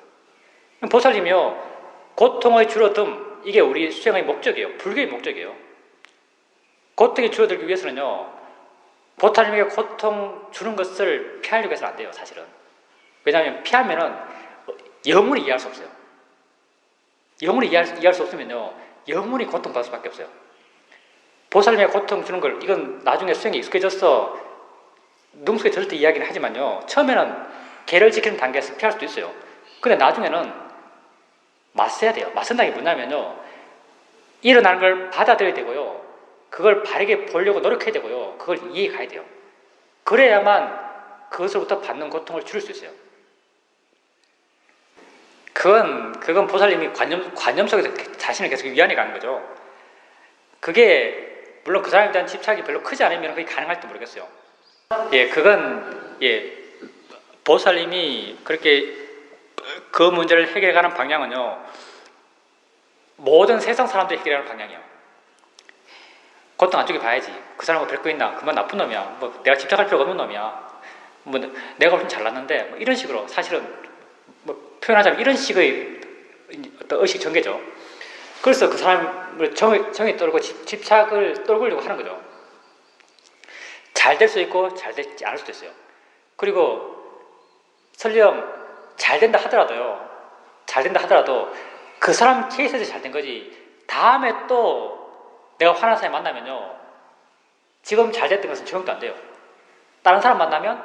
보살님이요, 고통의 줄어듦, 이게 우리 수행의 목적이에요. 불교의 목적이에요. 고통이 줄어들기 위해서는요, 보살님에게 고통 주는 것을 피하려고 해서는 안 돼요, 사실은. 왜냐하면 피하면은 영원히 이해할 수 없어요. 영원히 이해할 수 없으면요, 영원히 고통받을 수밖에 없어요. 보살님에게 고통 주는 걸, 이건 나중에 수행에 익숙해져서 능숙에 졌을 때 이야기를 하지만요, 처음에는 개를 지키는 단계에서 피할 수도 있어요. 근데 나중에는 맞서야 돼요. 맞선다는 게 뭐냐면요, 일어나는 걸 받아들여야 되고요, 그걸 바르게 보려고 노력해야 되고요, 그걸 이해해 가야 돼요. 그래야만 그것으로부터 받는 고통을 줄일 수 있어요. 그건 보살님이 관념 속에서 자신을 계속 위안해 가는 거죠. 그게 물론 그 사람에 대한 집착이 별로 크지 않으면 그게 가능할지 모르겠어요. 예, 그건 보살님이 그렇게 그 문제를 해결해가는 방향은요, 모든 세상 사람들이 해결하는 방향이에요. 고통 안쪽에 봐야지. 그 사람은 별 거 있나? 그만 나쁜 놈이야. 뭐 내가 집착할 필요가 없는 놈이야. 뭐 내가 훨씬 잘났는데 뭐 이런 식으로 사실은 뭐 표현하자면 이런 식의 어떤 의식 전개죠. 그래서 그 사람을 정에 떨고 집착을 떨구려고 하는 거죠. 잘 될 수 있고 잘 되지 않을 수도 있어요. 그리고 설령 잘 된다 하더라도요, 잘 된다 하더라도 그 사람 케이스에서 잘 된 거지, 다음에 또 내가 화난 사람이 만나면요, 지금 잘 됐던 것은 적용도 안 돼요. 다른 사람 만나면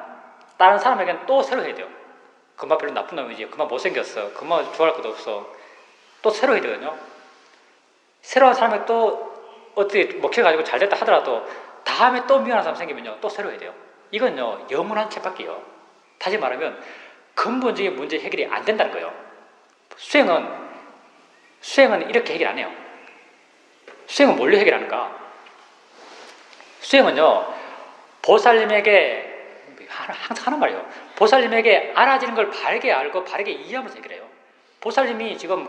다른 사람에게는 또 새로 해야 돼요. 그만 별로 나쁜 놈이지, 그만 못생겼어, 그만 좋아할 것도 없어, 또 새로 해야 되거든요. 새로운 사람에게 또 어떻게 먹혀가지고 잘 됐다 하더라도 다음에 또 미안한 사람 생기면요, 또 새로 해야 돼요. 이건요, 영원한 쳇바퀴예요. 다시 말하면 근본적인 문제 해결이 안 된다는 거예요. 수행은 이렇게 해결 안 해요. 수행은 뭘로 해결하는가? 수행은요, 보살님에게, 항상 하는 말이에요. 보살님에게 알아지는 걸 바르게 알고 바르게 이해하면서 해결해요. 보살님이 지금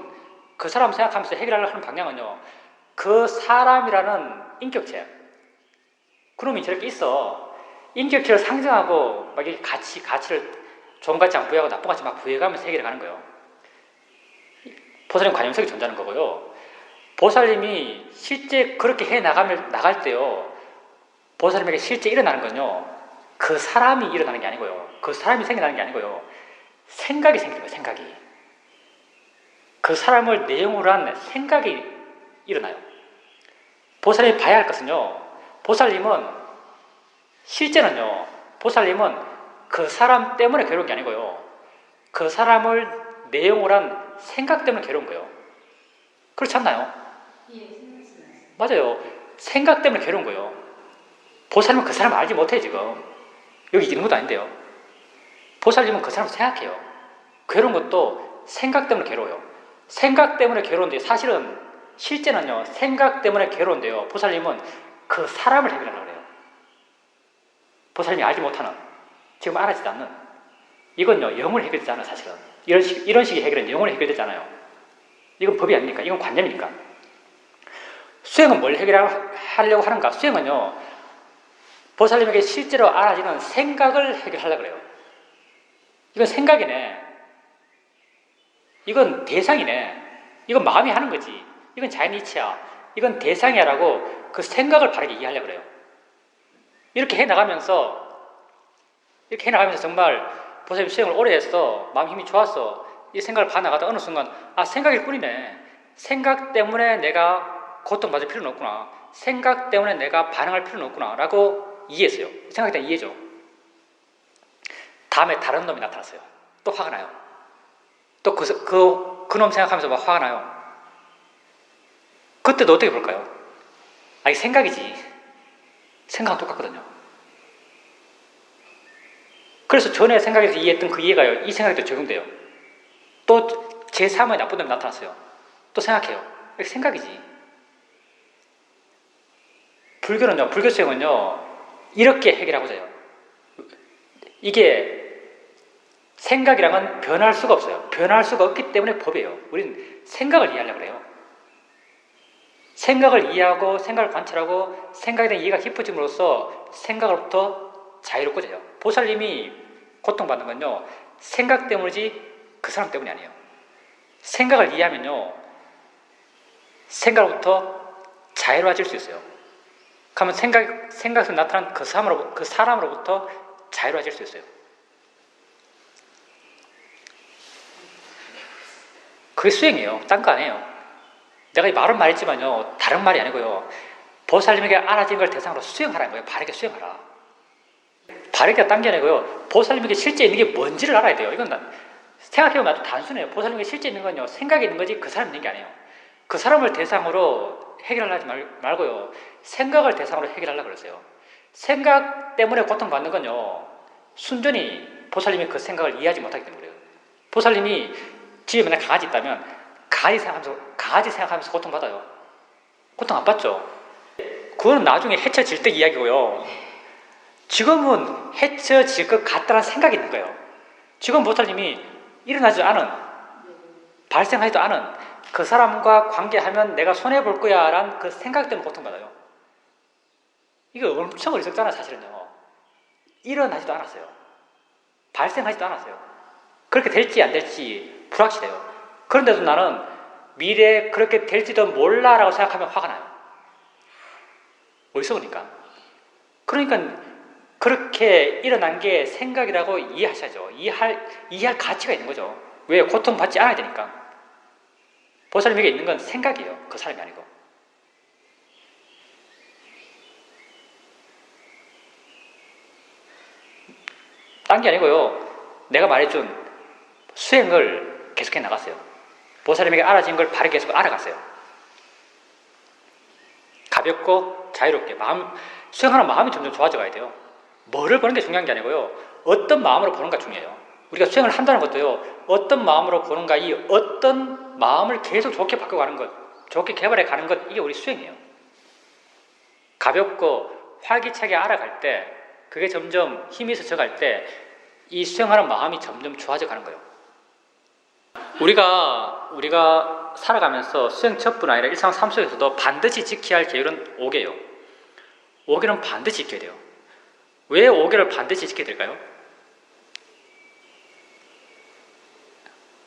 그 사람 생각하면서 해결하려고 하는 방향은요, 그 사람이라는 인격체, 그놈이 저렇게 있어. 인격체를 상정하고 막 이렇게 가치를 좋은 가치 안 부여하고 나쁜 가치 막 부여가면서 해결해 가는 거예요. 보살님 관념석이 존재하는 거고요. 보살님이 실제 그렇게 해 나갈 때요, 보살님에게 실제 일어나는 건요, 그 사람이 일어나는 게 아니고요, 그 사람이 생겨나는 게 아니고요, 생각이 생기는 거예요. 생각이. 그 사람을 내용으로 한 생각이 일어나요. 보살님이 봐야 할 것은요, 실제는요, 보살님은 그 사람 때문에 괴로운 게 아니고요, 그 사람을 내용으로 한 생각 때문에 괴로운 거예요. 그렇지 않나요? 맞아요. 생각 때문에 괴로운 거예요. 보살님은 그 사람을 알지 못해, 지금. 여기 이런 것도 아닌데요. 보살님은 그 사람을 생각해요. 괴로운 것도 생각 때문에 괴로워요. 생각 때문에 괴로운데, 사실은 실제는요, 생각 때문에 괴로운데요, 보살님은 그 사람을 해결하려고 그래요. 보살님이 알지 못하는, 지금 알아지지 않는, 이건요, 영을 해결되지 않아요. 사실은 이런 식의 해결은 영을 해결되지 않아요. 이건 법이 아닙니까? 이건 관념이니까. 수행은 뭘 해결하려고 하는가? 수행은요, 보살님에게 실제로 알아지는 생각을 해결하려고 그래요. 이건 생각이네, 이건 대상이네, 이건 마음이 하는 거지, 이건 자연이치야, 이건 대상이야 라고 그 생각을 바르게 이해하려고 그래요. 이렇게 해나가면서 정말 보살님 수행을 오래 했어, 마음 힘이 좋았어, 이 생각을 봐나가다 어느 순간, 아, 생각일 뿐이네, 생각 때문에 내가 고통받을 필요는 없구나, 생각 때문에 내가 반응할 필요는 없구나 라고 이해했어요. 생각에 대한 이해죠. 다음에 다른 놈이 나타났어요. 또 화가 나요. 또 그놈 생각하면서 막 화가 나요. 그때도 어떻게 볼까요? 아, 이게 생각이지. 생각은 똑같거든요. 그래서 전에 생각에서 이해했던 그 이해가요, 이 생각에도 적용돼요. 또 제 삶에 나쁜 놈이 나타났어요. 또 생각해요. 이게 생각이지. 불교 수행은요, 이렇게 해결하고자 해요. 이게 생각이랑은 변할 수가 없어요. 변할 수가 없기 때문에 법이에요. 우리는 생각을 이해하려고 해요. 생각을 이해하고 생각을 관찰하고 생각에 대한 이해가 깊어짐으로써 생각으로부터 자유롭고자 해요. 보살님이 고통받는 건요, 생각 때문이지 그 사람 때문이 아니에요. 생각을 이해하면요, 생각으로부터 자유로워질 수 있어요. 그러면 생각에서 나타난 그 사람으로부터 자유로워질 수 있어요. 그게 수행이에요. 딴 거 아니에요. 내가 이 말은 말했지만요, 다른 말이 아니고요, 보살님에게 알아진 걸 대상으로 수행하라는 거예요. 바르게 수행하라. 바르게가 딴 게 아니고요, 보살님에게 실제 있는 게 뭔지를 알아야 돼요. 이건 생각해보면 아주 단순해요. 보살님에게 실제 있는 건요, 생각이 있는 거지 그 사람이 있는 게 아니에요. 그 사람을 대상으로 해결하지 말고요, 생각을 대상으로 해결하려고 그랬어요. 생각 때문에 고통받는 건요, 순전히 보살님이 그 생각을 이해하지 못하기 때문에 그래요. 보살님이 집에 맨날 강아지 있다면 강아지 생각하면서 고통받아요. 고통 안 받죠? 그거는 나중에 해쳐질 때 이야기고요, 지금은 해쳐질 것 같다는 생각이 있는 거예요. 지금 보살님이 일어나지 않은, 발생하지도 않은 그 사람과 관계하면 내가 손해볼 거야 라는 그 생각 때문에 고통받아요. 이거 엄청 어리석잖아 사실은요. 일어나지도 않았어요. 발생하지도 않았어요. 그렇게 될지 안 될지 불확실해요. 그런데도 나는 미래에 그렇게 될지도 몰라라고 생각하면 화가 나요. 어리석으니까. 그러니까 그렇게 일어난 게 생각이라고 이해하셔야죠. 이해할 가치가 있는 거죠. 왜? 고통받지 않아야 되니까. 보살님에게 있는 건 생각이에요. 그 사람이 아니고. 딴 게 아니고요. 내가 말해준 수행을 계속해 나갔어요. 보살님에게 알아진 걸 바르게 계속 알아갔어요. 가볍고 자유롭게 수행하는 마음이 점점 좋아져 가야 돼요. 뭐를 보는 게 중요한 게 아니고요. 어떤 마음으로 보는가 중요해요. 우리가 수행을 한다는 것도요. 어떤 마음으로 보는가, 이 어떤 마음을 계속 좋게 바꿔가는 것, 좋게 개발해 가는 것, 이게 우리 수행이에요. 가볍고 활기차게 알아갈 때, 그게 점점 힘이 스쳐갈 때 이 수행하는 마음이 점점 좋아져 가는 거예요. 우리가 살아가면서 수행 첫뿐 아니라 일상 삶 속에서도 반드시 지켜야 할 계율은 5개예요. 5개는 반드시 지켜야 돼요. 왜 5개를 반드시 지켜야 될까요?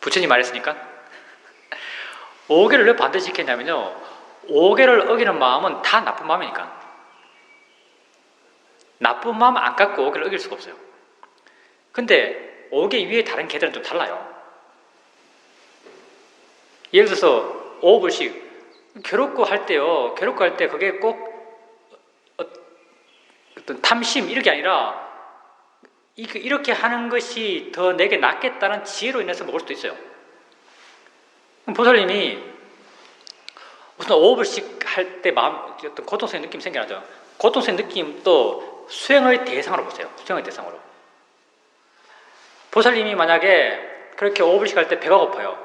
부처님 말했으니까. 5개를 왜 반드시 지켰냐면요. 5개를 어기는 마음은 다 나쁜 마음이니까. 나쁜 마음 안 갖고 5개를 어길 수가 없어요. 근데 5개 위에 다른 개들은 좀 달라요. 예를 들어서 5불씩 괴롭고 할 때요. 괴롭고 할 때 그게 꼭 어떤 탐심 이런 게 아니라 이렇게 하는 것이 더 내게 낫겠다는 지혜로 인해서 먹을 수도 있어요. 보살님이 우선 5불씩 할 때 마음 어떤 고통스러운 느낌 생겨나죠. 고통스러운 느낌도 수행의 대상으로 보세요. 수행의 대상으로. 보살님이 만약에 그렇게 5불씩 할 때 배가 고파요.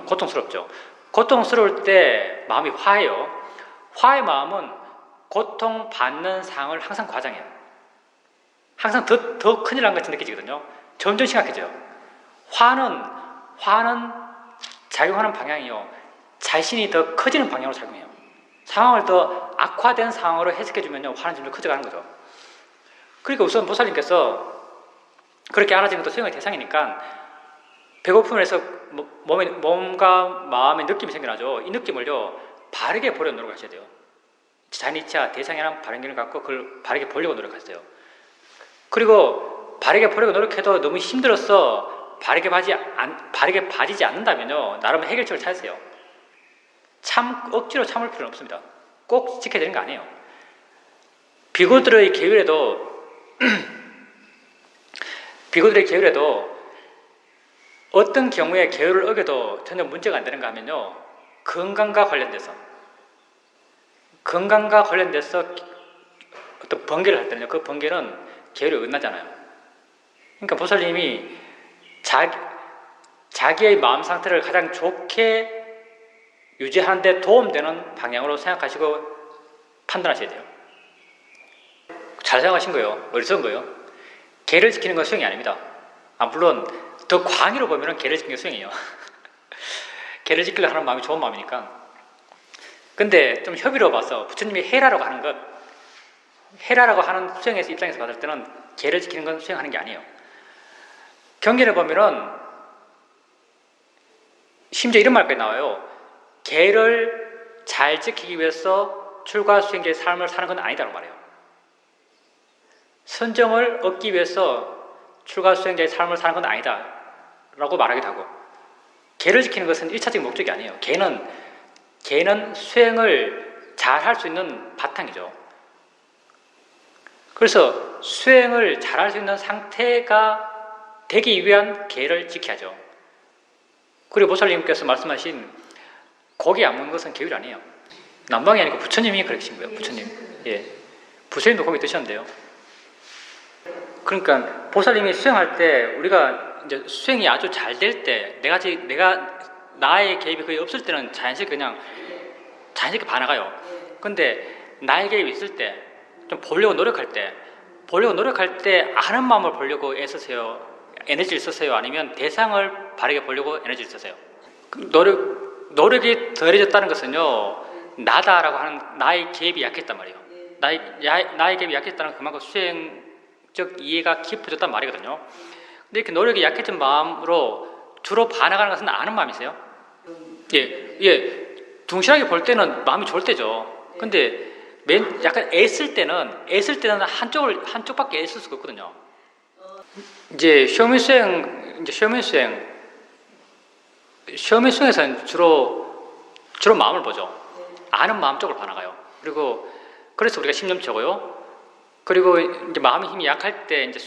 고통스럽죠. 고통스러울 때 마음이 화해요. 화의 마음은 고통받는 상을 항상 과장해요. 항상 더 큰일 난 것 같이 느껴지거든요. 점점 심각해져요. 화는 작용하는 방향이요. 자신이 더 커지는 방향으로 작용해요. 상황을 더 악화된 상황으로 해석해주면요. 화는 점점 커져가는 거죠. 그러니까 우선 보살님께서 그렇게 알아지는 것도 수행의 대상이니까 배고픔을 해서 몸과 마음의 느낌이 생겨나죠. 이 느낌을요. 바르게 보려고 노력하셔야 돼요. 자니차 대상이라는 바른 길을 갖고 그걸 바르게 보려고 노력하세요. 그리고 바르게 보려고 노력해도 너무 힘들어서 바르게 봐지지 않는다면요. 나름 해결책을 찾으세요. 억지로 참을 필요는 없습니다. 꼭 지켜야 되는 거 아니에요. 비구들의 계율에도 어떤 경우에 계율을 어겨도 전혀 문제가 안 되는가 하면요. 건강과 관련돼서 어떤 번개를 할 때는요. 그 번개는 계율이 어긋나잖아요. 그러니까 보살님이 자기의 마음 상태를 가장 좋게 유지하는 데 도움되는 방향으로 생각하시고 판단하셔야 돼요. 잘 생각하신 거예요. 어리석은 거예요. 계를 지키는 건 수행이 아닙니다. 물론 더 광의로 보면 계를 지키는 게 수행이에요. 계를 지키려고 하는 마음이 좋은 마음이니까. 근데 좀 협의로 봐서 부처님이 해라라고 하는 것, 해라라고 하는 수행에서 입장에서 봤을 때는 계를 지키는 건 수행하는 게 아니에요. 경전에 보면은 심지어 이런 말까지 나와요. 계를 잘 지키기 위해서 출가 수행자의 삶을 사는 건 아니다라고 말해요. 선정을 얻기 위해서 출가 수행자의 삶을 사는 건 아니다 라고 말하기도 하고, 계를 지키는 것은 1차적인 목적이 아니에요. 계는 수행을 잘 할 수 있는 바탕이죠. 그래서 수행을 잘 할 수 있는 상태가 되기 위한 계를 지켜야죠. 그리고 보살님께서 말씀하신 고기 안 먹는 것은 계율이 아니에요. 남방이 아니고 부처님이 그러신 거예요. 부처님. 예. 부처님도 고기 드셨는데요. 그러니까 보살님이 수행할 때 우리가 이제 수행이 아주 잘 될 때, 나의 개입이 거의 없을 때는 자연스럽게 반나가요. 근데 나의 개입이 있을 때, 좀 보려고 노력할 때 아는 마음을 보려고 애쓰세요? 에너지를 쓰세요? 아니면 대상을 바르게 보려고 에너지를 쓰세요? 노력이 덜해졌다는 것은요, 나다라고 하는 나의 계획이 약했단 말이에요. 나의 계획이 약했다는 그만큼 수행적 이해가 깊어졌단 말이거든요. 근데 이렇게 노력이 약해진 마음으로 주로 반응하는 것은 아는 마음이세요? 예. 둥실하게 볼 때는 마음이 좋을 때죠. 근데 약간 애쓸 때는 한쪽밖에 애쓸 수가 없거든요. 이제 시험의 수행에서는 주로 마음을 보죠. 아는 마음 쪽으로 반응해요. 그리고 그래서 우리가 신념적고요. 그리고 이제 마음의 힘이 약할 때 이제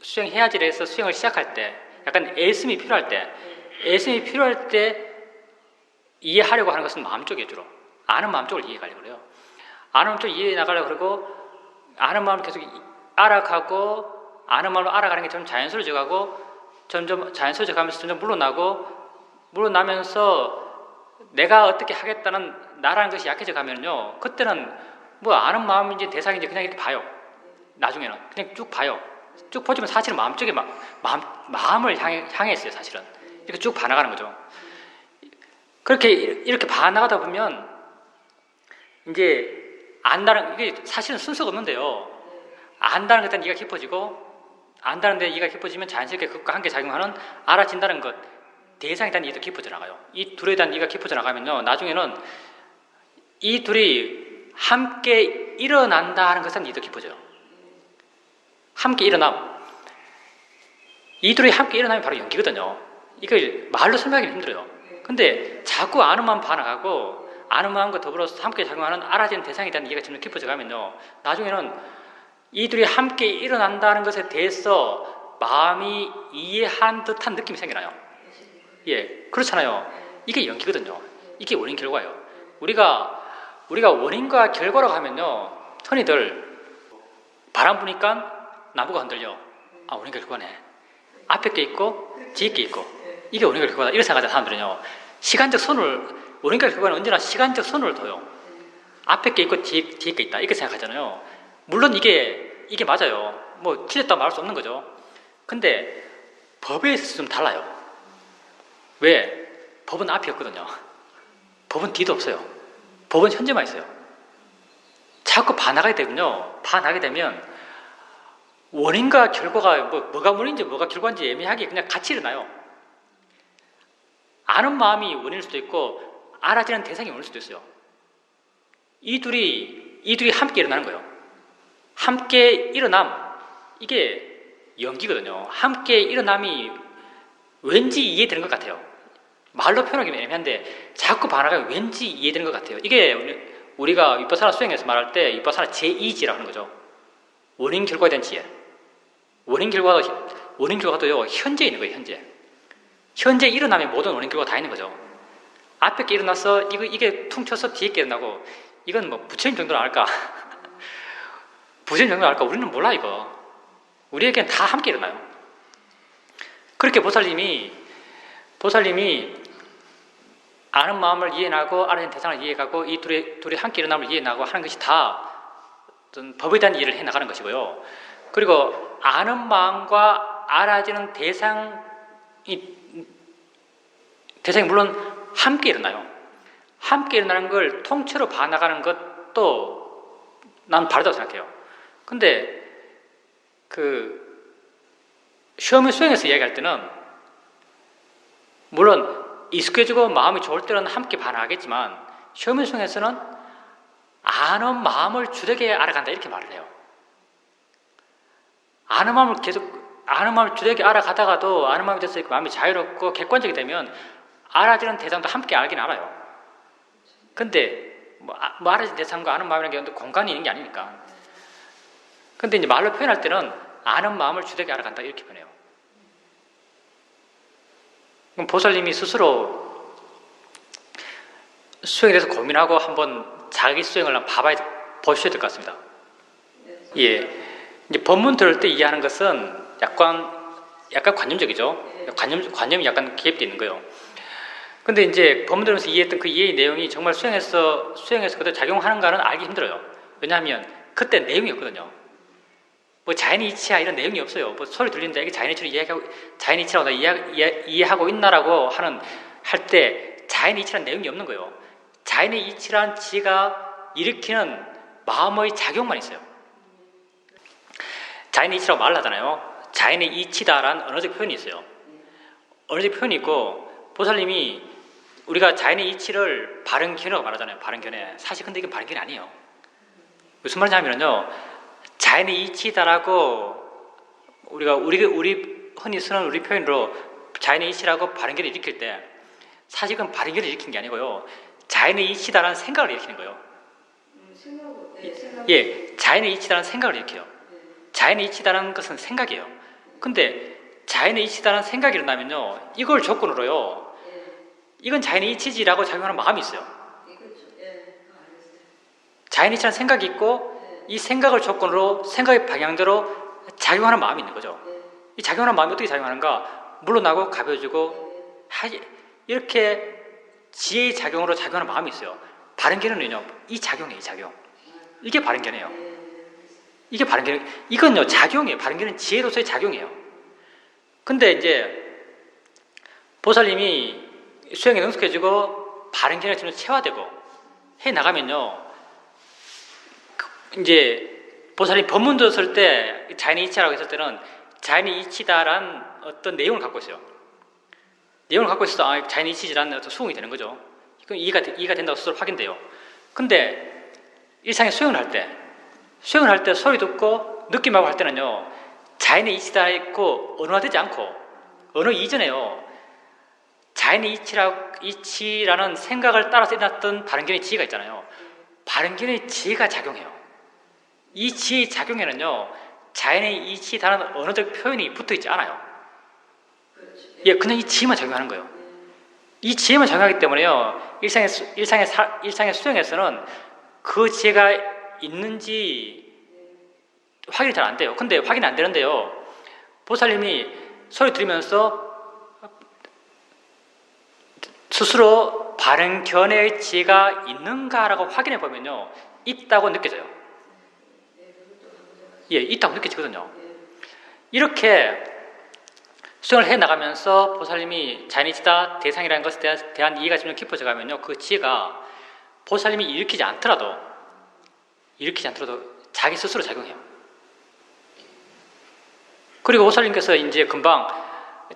수행해야지를 해서 수행을 시작할 때 약간 애씀이 필요할 때 이해하려고 하는 것은 마음 쪽이에요. 주로 아는 마음 쪽을 이해하려고 그래요. 아는 마음 쪽을 이해해 나가려고 그러고 아는 마음을 계속 알아가고 아는 마음으로 알아가는 게 좀 자연스러워져 가고 점점 자연스러워져 가면서 점점 물러나면서 내가 어떻게 하겠다는 나라는 것이 약해져 가면요, 그때는 뭐 아는 마음인지 대상인지 그냥 이렇게 봐요. 나중에는 그냥 쭉 봐요. 쭉 보지만 사실은 마음 쪽에 마음을 향해 있어요. 사실은 이렇게 쭉 봐나가는 거죠. 그렇게 이렇게 봐나가다 보면 이제 안다는 이게 사실은 순서가 없는데요. 안다는 것에 이해가 깊어지고 안다는 데 이해가 깊어지면 자연스럽게 그것과 함께 작용하는 알아진다는 것, 대상에 대한 이해도 깊어져 나가요. 이 둘에 대한 이해가 깊어져 나가면요, 나중에는 이 둘이 함께 일어난다는 것에 대한 이해도 깊어져요. 함께 일어남. 이 둘이 함께 일어나면 바로 연기거든요. 이걸 말로 설명하기는 힘들어요. 근데 자꾸 아는 마음 반응하고 아는 마음과 더불어서 함께 작용하는 알아지는 대상에 대한 이해가 점점 깊어져 가면요, 나중에는 이 둘이 함께 일어난다는 것에 대해서 마음이 이해한 듯한 느낌이 생겨나요. 예, 그렇잖아요. 이게 연기거든요. 이게 원인 결과예요. 우리가 원인과 결과라고 하면요, 흔히들 바람 부니까 나무가 흔들려. 아, 원인 결과네. 앞에 게 있고 뒤에 게 있고 이게 원인 결과다. 이렇게 생각하는 사람들은요, 원인과 결과는 언제나 시간적 선을 둬요. 앞에 게 있고 뒤에 게 있다 이렇게 생각하잖아요. 물론 이게 맞아요. 뭐 틀렸다 말할 수 없는 거죠. 근데 법에 있어서 좀 달라요. 왜? 법은 앞이 없거든요. 법은 뒤도 없어요. 법은 현재만 있어요. 자꾸 반하게 되면 원인과 결과가 뭐가 원인인지 뭐가 결과인지 애매하게 그냥 같이 일어나요. 아는 마음이 원인일 수도 있고 알아지는 대상이 원인일 수도 있어요. 이 둘이 함께 일어나는 거예요. 함께 일어남, 이게 연기거든요. 함께 일어남이 왠지 이해되는 것 같아요. 말로 표현하기 애매한데 자꾸 반응하면 왠지 이해되는 것 같아요. 이게 우리가 윗바사나 수행에서 말할 때 윗바사나 제2지라고 하는 거죠. 원인 결과에 대한 지혜. 원인 결과도요, 현재에 있는 거예요. 현재 일어나면 모든 원인 결과가 다 있는 거죠. 앞에 게 일어나서 이게 퉁쳐서 뒤에 게 일어나고, 이건 뭐 부처님 정도는 알까? 부처님 정도는 알까? 우리는 몰라 이거. 우리에겐 다 함께 일어나요. 그렇게 보살님이 아는 마음을 이해하고 알아낸 대상을 이해하고 이 둘이 함께 일어남을 이해하고 하는 것이 다 어떤 법에 대한 이해를 해나가는 것이고요. 그리고 아는 마음과 알아지는 대상이 물론 함께 일어나요. 함께 일어나는 걸 통째로 봐나가는 것도 난 바르다고 생각해요. 근데 시험의 수행에서 이야기할 때는 물론 익숙해지고 마음이 좋을 때는 함께 반응하겠지만 시험의 수행에서는 아는 마음을 주되게 알아간다 이렇게 말을 해요. 아는 마음을 주되게 알아가다가도 아는 마음이 돼서 마음이 자유롭고 객관적이 되면 알아지는 대상도 함께 알긴 알아요. 근데 뭐 알아지는 대상과 아는 마음이라는 게 공간이 있는 게 아니니까. 근데 이제 말로 표현할 때는 아는 마음을 주되게 알아간다 이렇게 표현해요. 그럼 보살님이 스스로 수행에 대해서 고민하고 한번 자기 수행을 한번 보셔야 될 것 같습니다. 예, 이제 법문 들을 때 이해하는 것은 약간 관념적이죠. 관념이 약간 개입되어 있는 거예요. 근데 이제 법문 들으면서 이해했던 그 이해의 내용이 정말 수행에서 그대로 작용하는가는 알기 힘들어요. 왜냐하면 그때 내용이 없거든요. 뭐 자연의 이치야 이런 내용이 없어요. 뭐 소리 들린다 이게 자연의 이치를 자연의 이치라고 나 이해하고 있나라고 할 때 자연의 이치란 내용이 없는 거예요. 자연의 이치란 지가 일으키는 마음의 작용만 있어요. 자연의 이치라고 말을 하잖아요. 자연의 이치다라는 언어적 표현이 있어요. 언어적 표현이 있고 보살님이 우리가 자연의 이치를 바른 견해라고 말하잖아요. 바른 견해. 사실 근데 이건 바른 견해 아니에요. 무슨 말인지 하면요. 자연의 이치다라고 우리 흔히 쓰는 우리 표현으로 자연의 이치라고 바른 견해를 일으킬 때 사실 그건 바른 견해를 일으킨 게 아니고요. 자연의 이치다라는 생각을 일으키는 거예요. 예, 자연의 이치다라는 생각을 일으켜요. 자연의 이치다라는 것은 생각이에요. 근데 자연의 이치다라는 생각이 일어나면요. 이걸 조건으로요. 이건 자연의 이치지라고 작용하는 마음이 있어요. 자연의 이치라는 생각이 있고 이 생각을 조건으로 생각의 방향대로 작용하는 마음이 있는 거죠. 이 작용하는 마음이 어떻게 작용하는가? 물러나고 가벼워지고 이렇게 지혜의 작용으로 작용하는 마음이 있어요. 바른 견해는요. 이 작용이에요. 이 작용. 이게 바른 견해예요. 이게 바른 견해. 이건요. 작용이에요. 바른 견해는 지혜로서의 작용이에요. 근데 이제 보살님이 수행에 능숙해지고 바른 견해가 좀 체화되고 해 나가면요. 이제 보살님 법문 들었을 때 자연의 이치라고 했을 때는 자연의 이치다라는 어떤 내용을 갖고 있어요. 내용을 갖고 있어서 자연의 이치지라는 어떤 수긍이 되는 거죠. 이건 이해가 된다고 스스로 확인돼요. 근데 일상에 수행을 할 때 소리 듣고 느낌하고 할 때는요. 자연의 이치다 있고 언어화되지 않고 언어 이전에요. 자연의 이치라는 생각을 따라서 일어났던 바른견의 지혜가 있잖아요. 바른견의 지혜가 작용해요. 이 지혜의 작용에는요. 자연의 이치다는 언어적 표현이 붙어있지 않아요. 예, 그냥 이 지혜만 작용하는 거예요. 이 지혜만 작용하기 때문에요. 일상의 수행에서는 그 지혜가 있는지 확인이 잘 안 돼요. 근데 확인이 안 되는데요. 보살님이 소리 들으면서 스스로 바른 견해의 지혜가 있는가라고 확인해 보면요. 있다고 느껴져요. 예, 있다고 느껴지거든요. 이렇게 수행을 해 나가면서 보살님이 자연이치다 대상이라는 것에 대한 이해가 점점 깊어져 가면요. 그 지혜가 보살님이 일으키지 않더라도 자기 스스로 작용해요. 그리고 보살님께서 이제 금방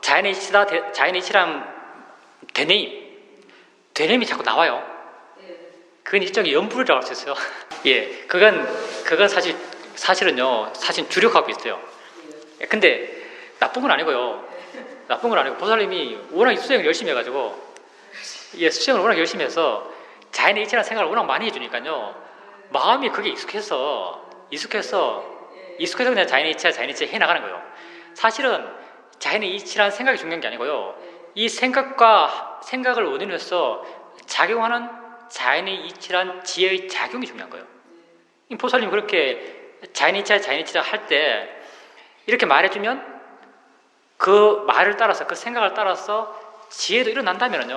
자연이치란 되뇌임이 자꾸 나와요. 그건 일종의 연불이라고 할 수 있어요. 예, 그건 사실은요, 주력하고 있어요. 근데 나쁜 건 아니고요. 보살님이 워낙 수행을 열심히 해가지고, 예, 수행을 워낙 열심히 해서 자연의 이치라는 생각을 워낙 많이 해주니까요, 마음이 그게 익숙해서 그냥 자연의 이치 해 나가는 거예요. 사실은 자연의 이치라는 생각이 중요한 게 아니고요, 이 생각을 원인으로 해서 작용하는 자연의 이치란 지혜의 작용이 중요한 거예요. 보살님 그렇게 자연의 이치라 할 때 이렇게 말해주면 그 말을 따라서 그 생각을 따라서 지혜도 일어난다면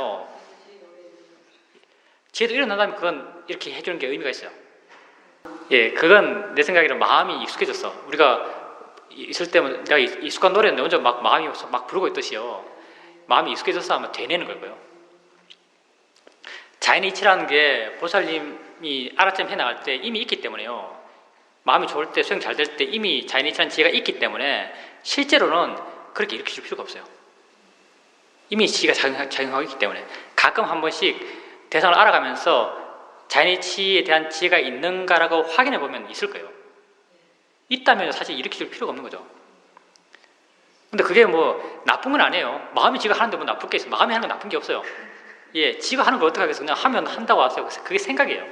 그건 이렇게 해주는 게 의미가 있어요. 예, 그건 내 생각에는 마음이 익숙해졌어. 우리가 있을 때면 내가 익숙한 노래는 먼저 마음이 막 부르고 있듯이요. 마음이 익숙해져서 아마 되뇌는 거고요. 자연의 이치라는 게 보살님이 알아차림 해나갈 때 이미 있기 때문에요. 마음이 좋을 때, 수행 잘 될 때 이미 자연의 이치라는 지혜가 있기 때문에 실제로는 그렇게 일으켜줄 필요가 없어요. 이미 지혜가 작용하고 있기 때문에 가끔 한 번씩 대상을 알아가면서 자연의 이치에 대한 지혜가 있는가라고 확인해 보면 있을 거예요. 있다면 사실 일으켜줄 필요가 없는 거죠. 근데 그게 뭐 나쁜 건 아니에요. 마음이 지가 하는데 뭐 나쁠 게 있어요. 마음이 하는 건 나쁜 게 없어요. 예, 지가 하는 걸 어떻게 하겠어요? 그냥 하면 한다고 하세요. 그래서 그게 생각이에요.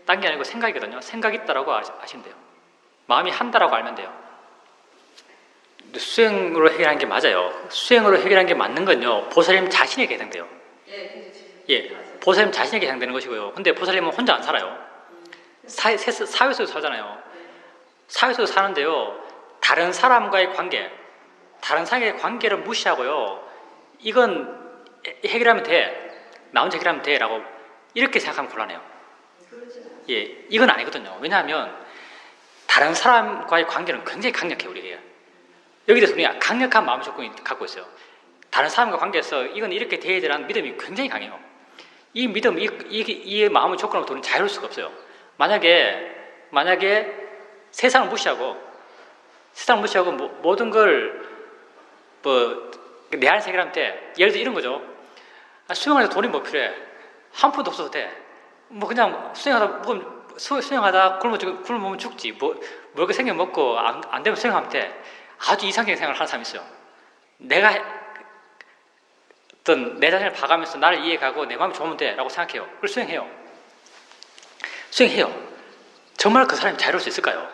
딴 게 아니고 생각이거든요. 생각 있다라고 아시면 돼요. 마음이 한다라고 알면 돼요. 수행으로 해결하는 게 맞아요. 수행으로 해결하는 게 맞는 건요. 보살님 자신에게 해당돼요. 예, 보살님 자신에게 해당되는 것이고요. 근데 보살님은 혼자 안 살아요. 사회 속에서 살잖아요. 사회 속에서 사는데요. 다른 사람과의 관계, 다른 사람과의 관계를 무시하고요. 이건 해결하면 돼. 나 혼자 해결하면 돼. 라고 이렇게 생각하면 곤란해요. 예, 이건 아니거든요. 왜냐하면 다른 사람과의 관계는 굉장히 강력해요, 우리에게. 여기 대해서 우리가 강력한 마음 조건이 갖고 있어요. 다른 사람과 관계에서 이건 이렇게 돼야 되라는 믿음이 굉장히 강해요. 이 믿음, 이 마음의 조건으로부터 우리는 자유로울 수가 없어요. 만약에 세상을 무시하고 모든 걸 내 안에서 해결하면 예를 들어 이런 거죠. 수영하는데 돈이 뭐 필요해? 한 푼도 없어도 돼. 그냥 수영하다 굶으면 죽지. 먹을 거 생겨 먹고 안 되면 수영하면 돼. 아주 이상적인 생각을 하는 사람이 있어요. 내가 내 자신을 봐가면서 나를 이해가고 내 마음이 좋으면 돼 라고 생각해요. 그걸 수행해요. 정말 그 사람이 자유로울 수 있을까요?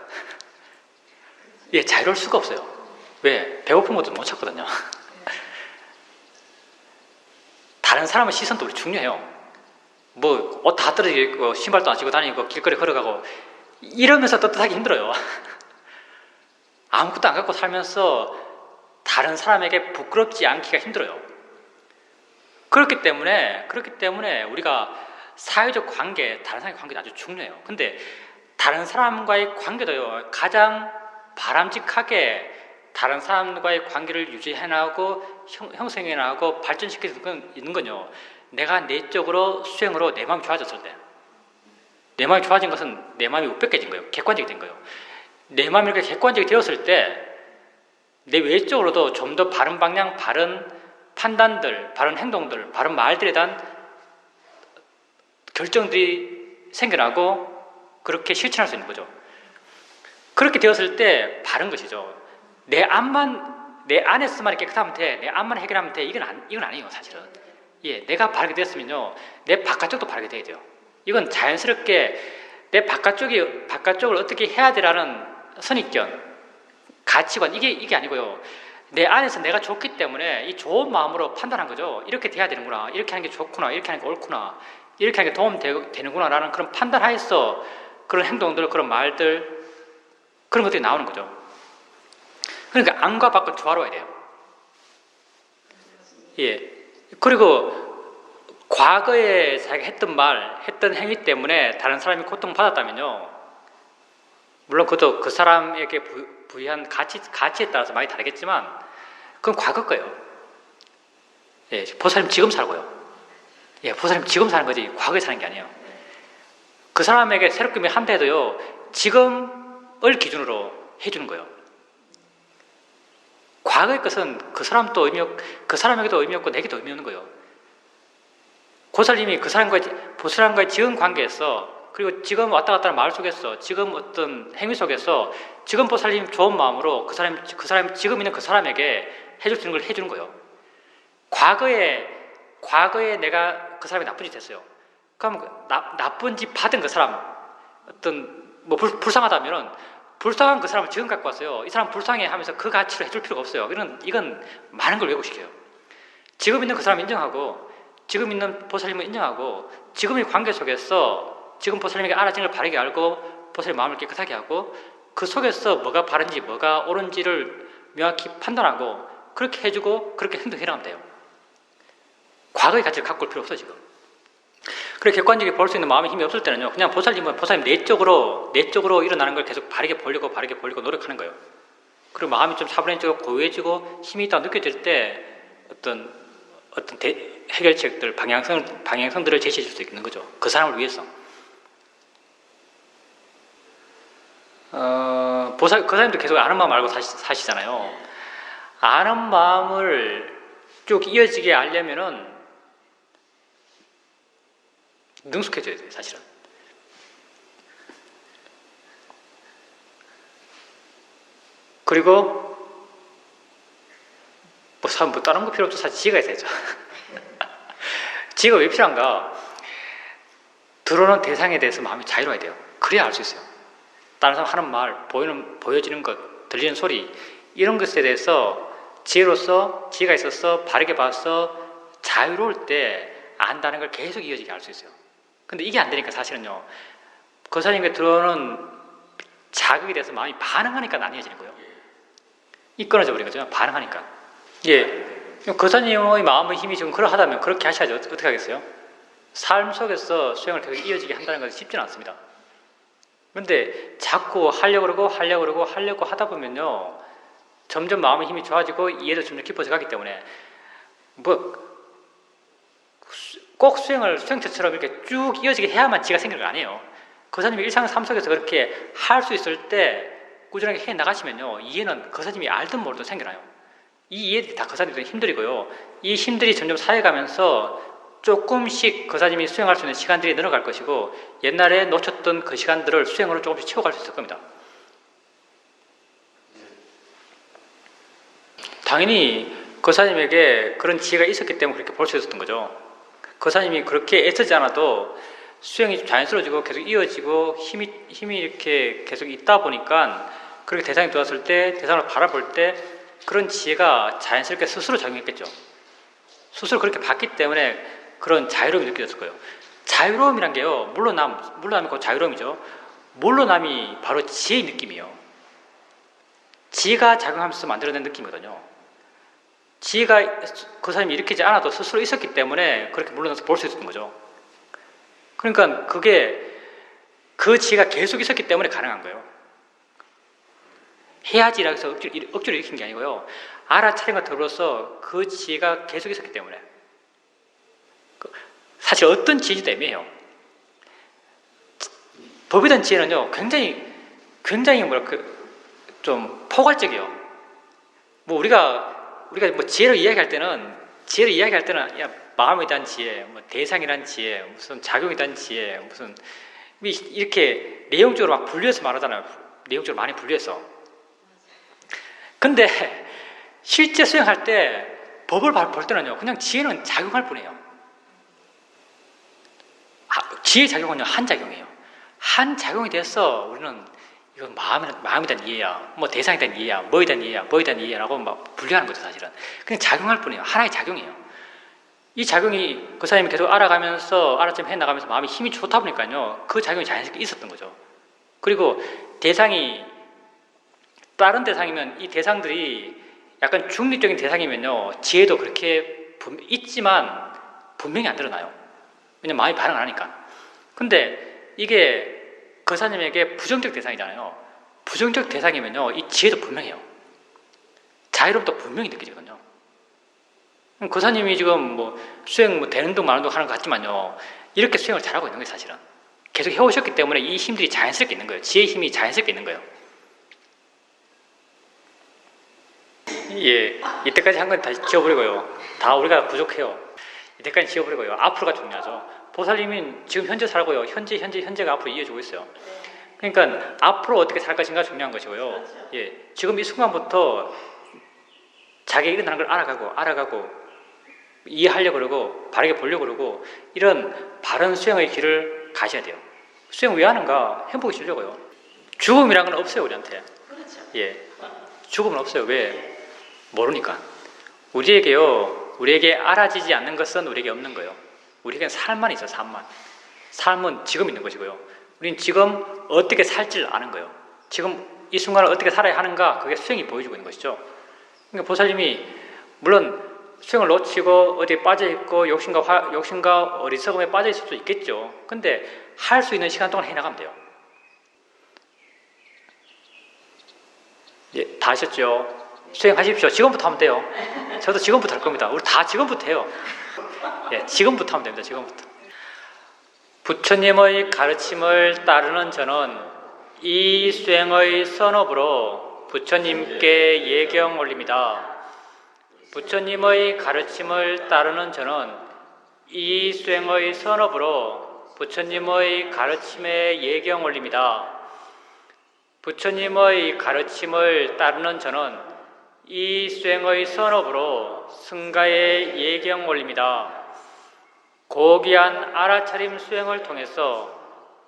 예, 자유로울 수가 없어요. 왜? 배고픈 것도 못 찾거든요. 다른 사람의 시선도 우리 중요해요. 옷 다 떨어져 있고 신발도 안 신고 다니고 길거리 걸어가고 이러면서 떳떳하기 힘들어요. 아무것도 안 갖고 살면서 다른 사람에게 부끄럽지 않기가 힘들어요. 그렇기 때문에 우리가 사회적 관계, 다른 사람과의 관계도 아주 중요해요. 근데 다른 사람과의 관계도요, 가장 바람직하게 다른 사람과의 관계를 유지해 나가고 형성해 나가고 발전시킬 수 있는 건요, 내가 내적으로 수행으로 내 마음이 좋아졌을 때. 내 마음이 좋아진 것은 내 마음이 우백해진 거예요. 객관적이 된 거예요. 내 마음이 이렇게 객관적이 되었을 때 내 외적으로도 좀 더 바른 방향, 바른 판단들, 바른 행동들, 바른 말들에 대한 결정들이 생겨나고 그렇게 실천할 수 있는 거죠. 그렇게 되었을 때 바른 것이죠. 내 안에서만 깨끗하면 돼, 내 안만 해결하면 돼, 이건 아니에요, 사실은. 예, 내가 바르게 되었으면요, 내 바깥쪽도 바르게 돼야 돼요. 이건 자연스럽게 내 바깥쪽을 어떻게 해야 되라는 선입견, 가치관, 이게 아니고요. 내 안에서 내가 좋기 때문에 이 좋은 마음으로 판단한 거죠. 이렇게 돼야 되는구나, 이렇게 하는 게 좋구나, 이렇게 하는 게 옳구나, 이렇게 하는 게 도움되는구나 라는 그런 판단하에서 그런 행동들, 그런 말들, 그런 것들이 나오는 거죠. 그러니까 안과 밖은 조화로워야 돼요. 예. 그리고 과거에 자기가 했던 행위 때문에 다른 사람이 고통받았다면요, 물론 그것도 그 사람에게 부여한 가치에 따라서 많이 다르겠지만 그건 과거 거예요. 예, 보살님 지금 살고요. 예, 보살님 지금 사는 거지 과거에 사는 게 아니에요. 그 사람에게 새롭게 한다 해도요, 지금을 기준으로 해주는 거예요. 과거의 것은 그 사람에게도 의미 없고 내게도 의미 없는 거예요. 보살님이 보살님과의 지금 관계에서, 그리고 지금 왔다 갔다 하는 말 속에서, 지금 어떤 행위 속에서 지금 보살님 좋은 마음으로 그 사람 지금 있는 그 사람에게 해줄 수 있는 걸 해주는 거예요. 과거에 내가 그 사람이 나쁜 짓 했어요. 그럼 나쁜 짓 받은 그 사람, 불쌍하다면은 불쌍한 그 사람을 지금 갖고 왔어요. 이 사람 불쌍해 하면서 그 가치를 해줄 필요가 없어요. 이건 많은 걸 왜곡시켜요. 지금 있는 그 사람 인정하고, 지금 있는 보살님을 인정하고, 지금의 관계 속에서 지금 보살님에게 알아진 걸 바르게 알고 보살님 마음을 깨끗하게 하고, 그 속에서 뭐가 바른지 뭐가 옳은지를 명확히 판단하고 그렇게 해주고 그렇게 행동해 나가면 돼요. 과거의 가치를 갖고 올 필요 없어요, 지금. 그렇게 객관적으로 볼 수 있는 마음의 힘이 없을 때는요, 그냥 보살님 내적으로 일어나는 걸 계속 바르게 보려고 노력하는 거예요. 그리고 마음이 좀 차분해지고 고요해지고 힘이 있다고 느껴질 때 어떤 해결책들, 방향성들을 제시해 줄 수 있는 거죠. 그 사람을 위해서. 그 사람도 계속 아는 마음 알고 사시잖아요. 아는 마음을 쭉 이어지게 알려면은 능숙해져야 돼요, 사실은. 그리고 다른 거 필요 없죠. 사실 지혜가 있어야죠. 지혜가 왜 필요한가? 들어오는 대상에 대해서 마음이 자유로워야 돼요. 그래야 알 수 있어요. 다른 사람 하는 말, 보여지는 것, 들리는 소리, 이런 것에 대해서 지혜가 있어서 바르게 봐서 자유로울 때 안다는 걸 계속 이어지게 알 수 있어요. 근데 이게 안 되니까 사실은요, 그 사람에게 들어오는 자극에 대해서 마음이 반응하니까 나뉘어지는 거예요. 이 끊어져 버린 거죠. 반응하니까. 예. 거사님의 마음의 힘이 지금 그러하다면 그렇게 하셔야죠. 어떻게 하겠어요? 삶 속에서 수행을 계속 이어지게 한다는 것은 쉽지는 않습니다. 근데 자꾸 하려고 하다 보면요, 점점 마음의 힘이 좋아지고 이해도 점점 깊어져 가기 때문에 뭐 꼭 수행처럼 이렇게 쭉 이어지게 해야만 지가 생기는 거 아니에요. 거사님이 일상 삶 속에서 그렇게 할 수 있을 때 꾸준하게 해 나가시면요, 이해는 거사님이 알든 모르든 생겨나요. 이 이해들이 다 거사님들의 힘들이고요. 이 힘들이 점점 쌓여가면서 조금씩 거사님이 수행할 수 있는 시간들이 늘어갈 것이고, 옛날에 놓쳤던 그 시간들을 수행으로 조금씩 채워갈 수 있을 겁니다. 당연히 거사님에게 그런 지혜가 있었기 때문에 그렇게 볼 수 있었던 거죠. 거사님이 그렇게 애쓰지 않아도 수행이 자연스러워지고 계속 이어지고 힘이 이렇게 계속 있다 보니까, 그렇게 대상이 들어왔을 때 대상을 바라볼 때 그런 지혜가 자연스럽게 스스로 작용했겠죠. 스스로 그렇게 봤기 때문에 그런 자유로움이 느껴졌을 거예요. 자유로움이란 게요, 물러남이 곧 자유로움이죠. 물러남이 바로 지혜의 느낌이에요. 지혜가 작용하면서 만들어낸 느낌이거든요. 지혜가 그 사람이 일으키지 않아도 스스로 있었기 때문에 그렇게 물러나서 볼 수 있었던 거죠. 그러니까 그게 그 지혜가 계속 있었기 때문에 가능한 거예요. 해야지라고 해서 억지로 일으킨 게 아니고요, 알아차린 것 더불어서 그 지혜가 계속 있었기 때문에. 사실 어떤 지혜도 애매해요. 법에 대한 지혜는요, 굉장히 좀 포괄적이에요. 뭐 우리가 뭐 지혜를 이야기할 때는 야, 마음에 대한 지혜, 뭐 대상이란 지혜, 무슨 작용에 대한 지혜, 무슨 이렇게 내용적으로 막 분류해서 말하잖아요. 내용적으로 많이 분류해서. 근데 실제 수행할 때 법을 볼 때는요, 그냥 지혜는 작용할 뿐이에요. 지혜의 작용은요, 한 작용이에요. 한 작용이 돼서 우리는 이건 마음에 대한 이해야, 뭐 대상에 대한 이해야, 뭐에 대한 이해야라고 막 분류하는 거죠. 사실은 그냥 작용할 뿐이에요. 하나의 작용이에요. 이 작용이 그 사람이 계속 알아가면서 알아점 해나가면서 마음이 힘이 좋다 보니까요, 그 작용이 자연스럽게 있었던 거죠. 그리고 대상이 다른 대상이면, 이 대상들이 약간 중립적인 대상이면요, 지혜도 그렇게 있지만 분명히 안 드러나요. 왜냐면 마음이 반응 안 하니까. 근데 이게 거사님에게 부정적 대상이잖아요. 부정적 대상이면요, 이 지혜도 분명해요. 자유롭도 분명히 느껴지거든요. 거사님이 지금 뭐 수행 뭐 되는 둥 마는 둥 하는 것 같지만요, 이렇게 수행을 잘하고 있는 거예요. 사실은 계속 해오셨기 때문에 이 힘들이 자연스럽게 있는 거예요. 지혜의 힘이 자연스럽게 있는 거예요. 예, 이때까지 한 건 다시 지워버리고요. 다 우리가 부족해요. 이때까지 지워버리고요. 앞으로가 중요하죠. 보살님은 지금 현재 살고요. 현재가 앞으로 이어지고 있어요. 그러니까 앞으로 어떻게 살 것인가 중요한 것이고요. 예, 지금 이 순간부터 자기가 일어나는 걸 알아가고 이해하려고 그러고 바르게 보려고 그러고, 이런 바른 수행의 길을 가셔야 돼요. 수행 왜 하는가? 행복이 주려고요. 죽음이란 건 없어요, 우리한테. 예, 죽음은 없어요. 왜? 모르니까. 우리에게 알아지지 않는 것은 우리에게 없는 거예요. 우리에게는 삶만 있어요. 삶은 지금 있는 것이고요. 우리는 지금 어떻게 살지를 아는 거예요. 지금 이 순간을 어떻게 살아야 하는가, 그게 수행이 보여주고 있는 것이죠. 그러니까 보살님이 물론 수행을 놓치고 어디에 빠져있고 욕심과 어리석음에 빠져있을 수도 있겠죠. 근데 할 수 있는 시간 동안 해나가면 돼요. 예, 다 하셨죠? 수행하십시오. 지금부터 하면 돼요. 저도 지금부터 할 겁니다. 우리 다 지금부터 해요. 예, 지금부터 하면 됩니다. 지금부터. 부처님의 가르침을 따르는 저는 이 수행의 선업으로 부처님께 예경 올립니다. 부처님의 가르침을 따르는 저는 이 수행의 선업으로 부처님의 가르침에 예경 올립니다. 부처님의 가르침을 따르는 저는 이 수행의 선업으로 승가에 예경 올립니다. 고귀한 알아차림 수행을 통해서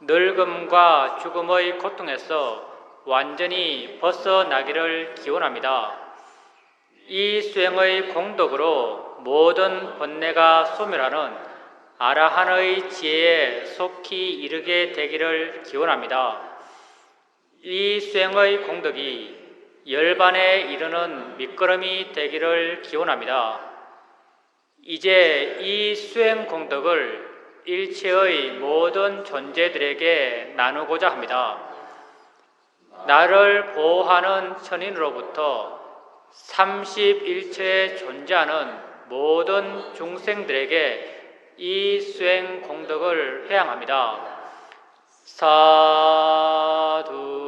늙음과 죽음의 고통에서 완전히 벗어나기를 기원합니다. 이 수행의 공덕으로 모든 번뇌가 소멸하는 아라한의 지혜에 속히 이르게 되기를 기원합니다. 이 수행의 공덕이 열반에 이르는 밑거름이 되기를 기원합니다. 이제 이 수행 공덕을 일체의 모든 존재들에게 나누고자 합니다. 나를 보호하는 천인으로부터 31체에 존재하는 모든 중생들에게 이 수행 공덕을 회양합니다. 사두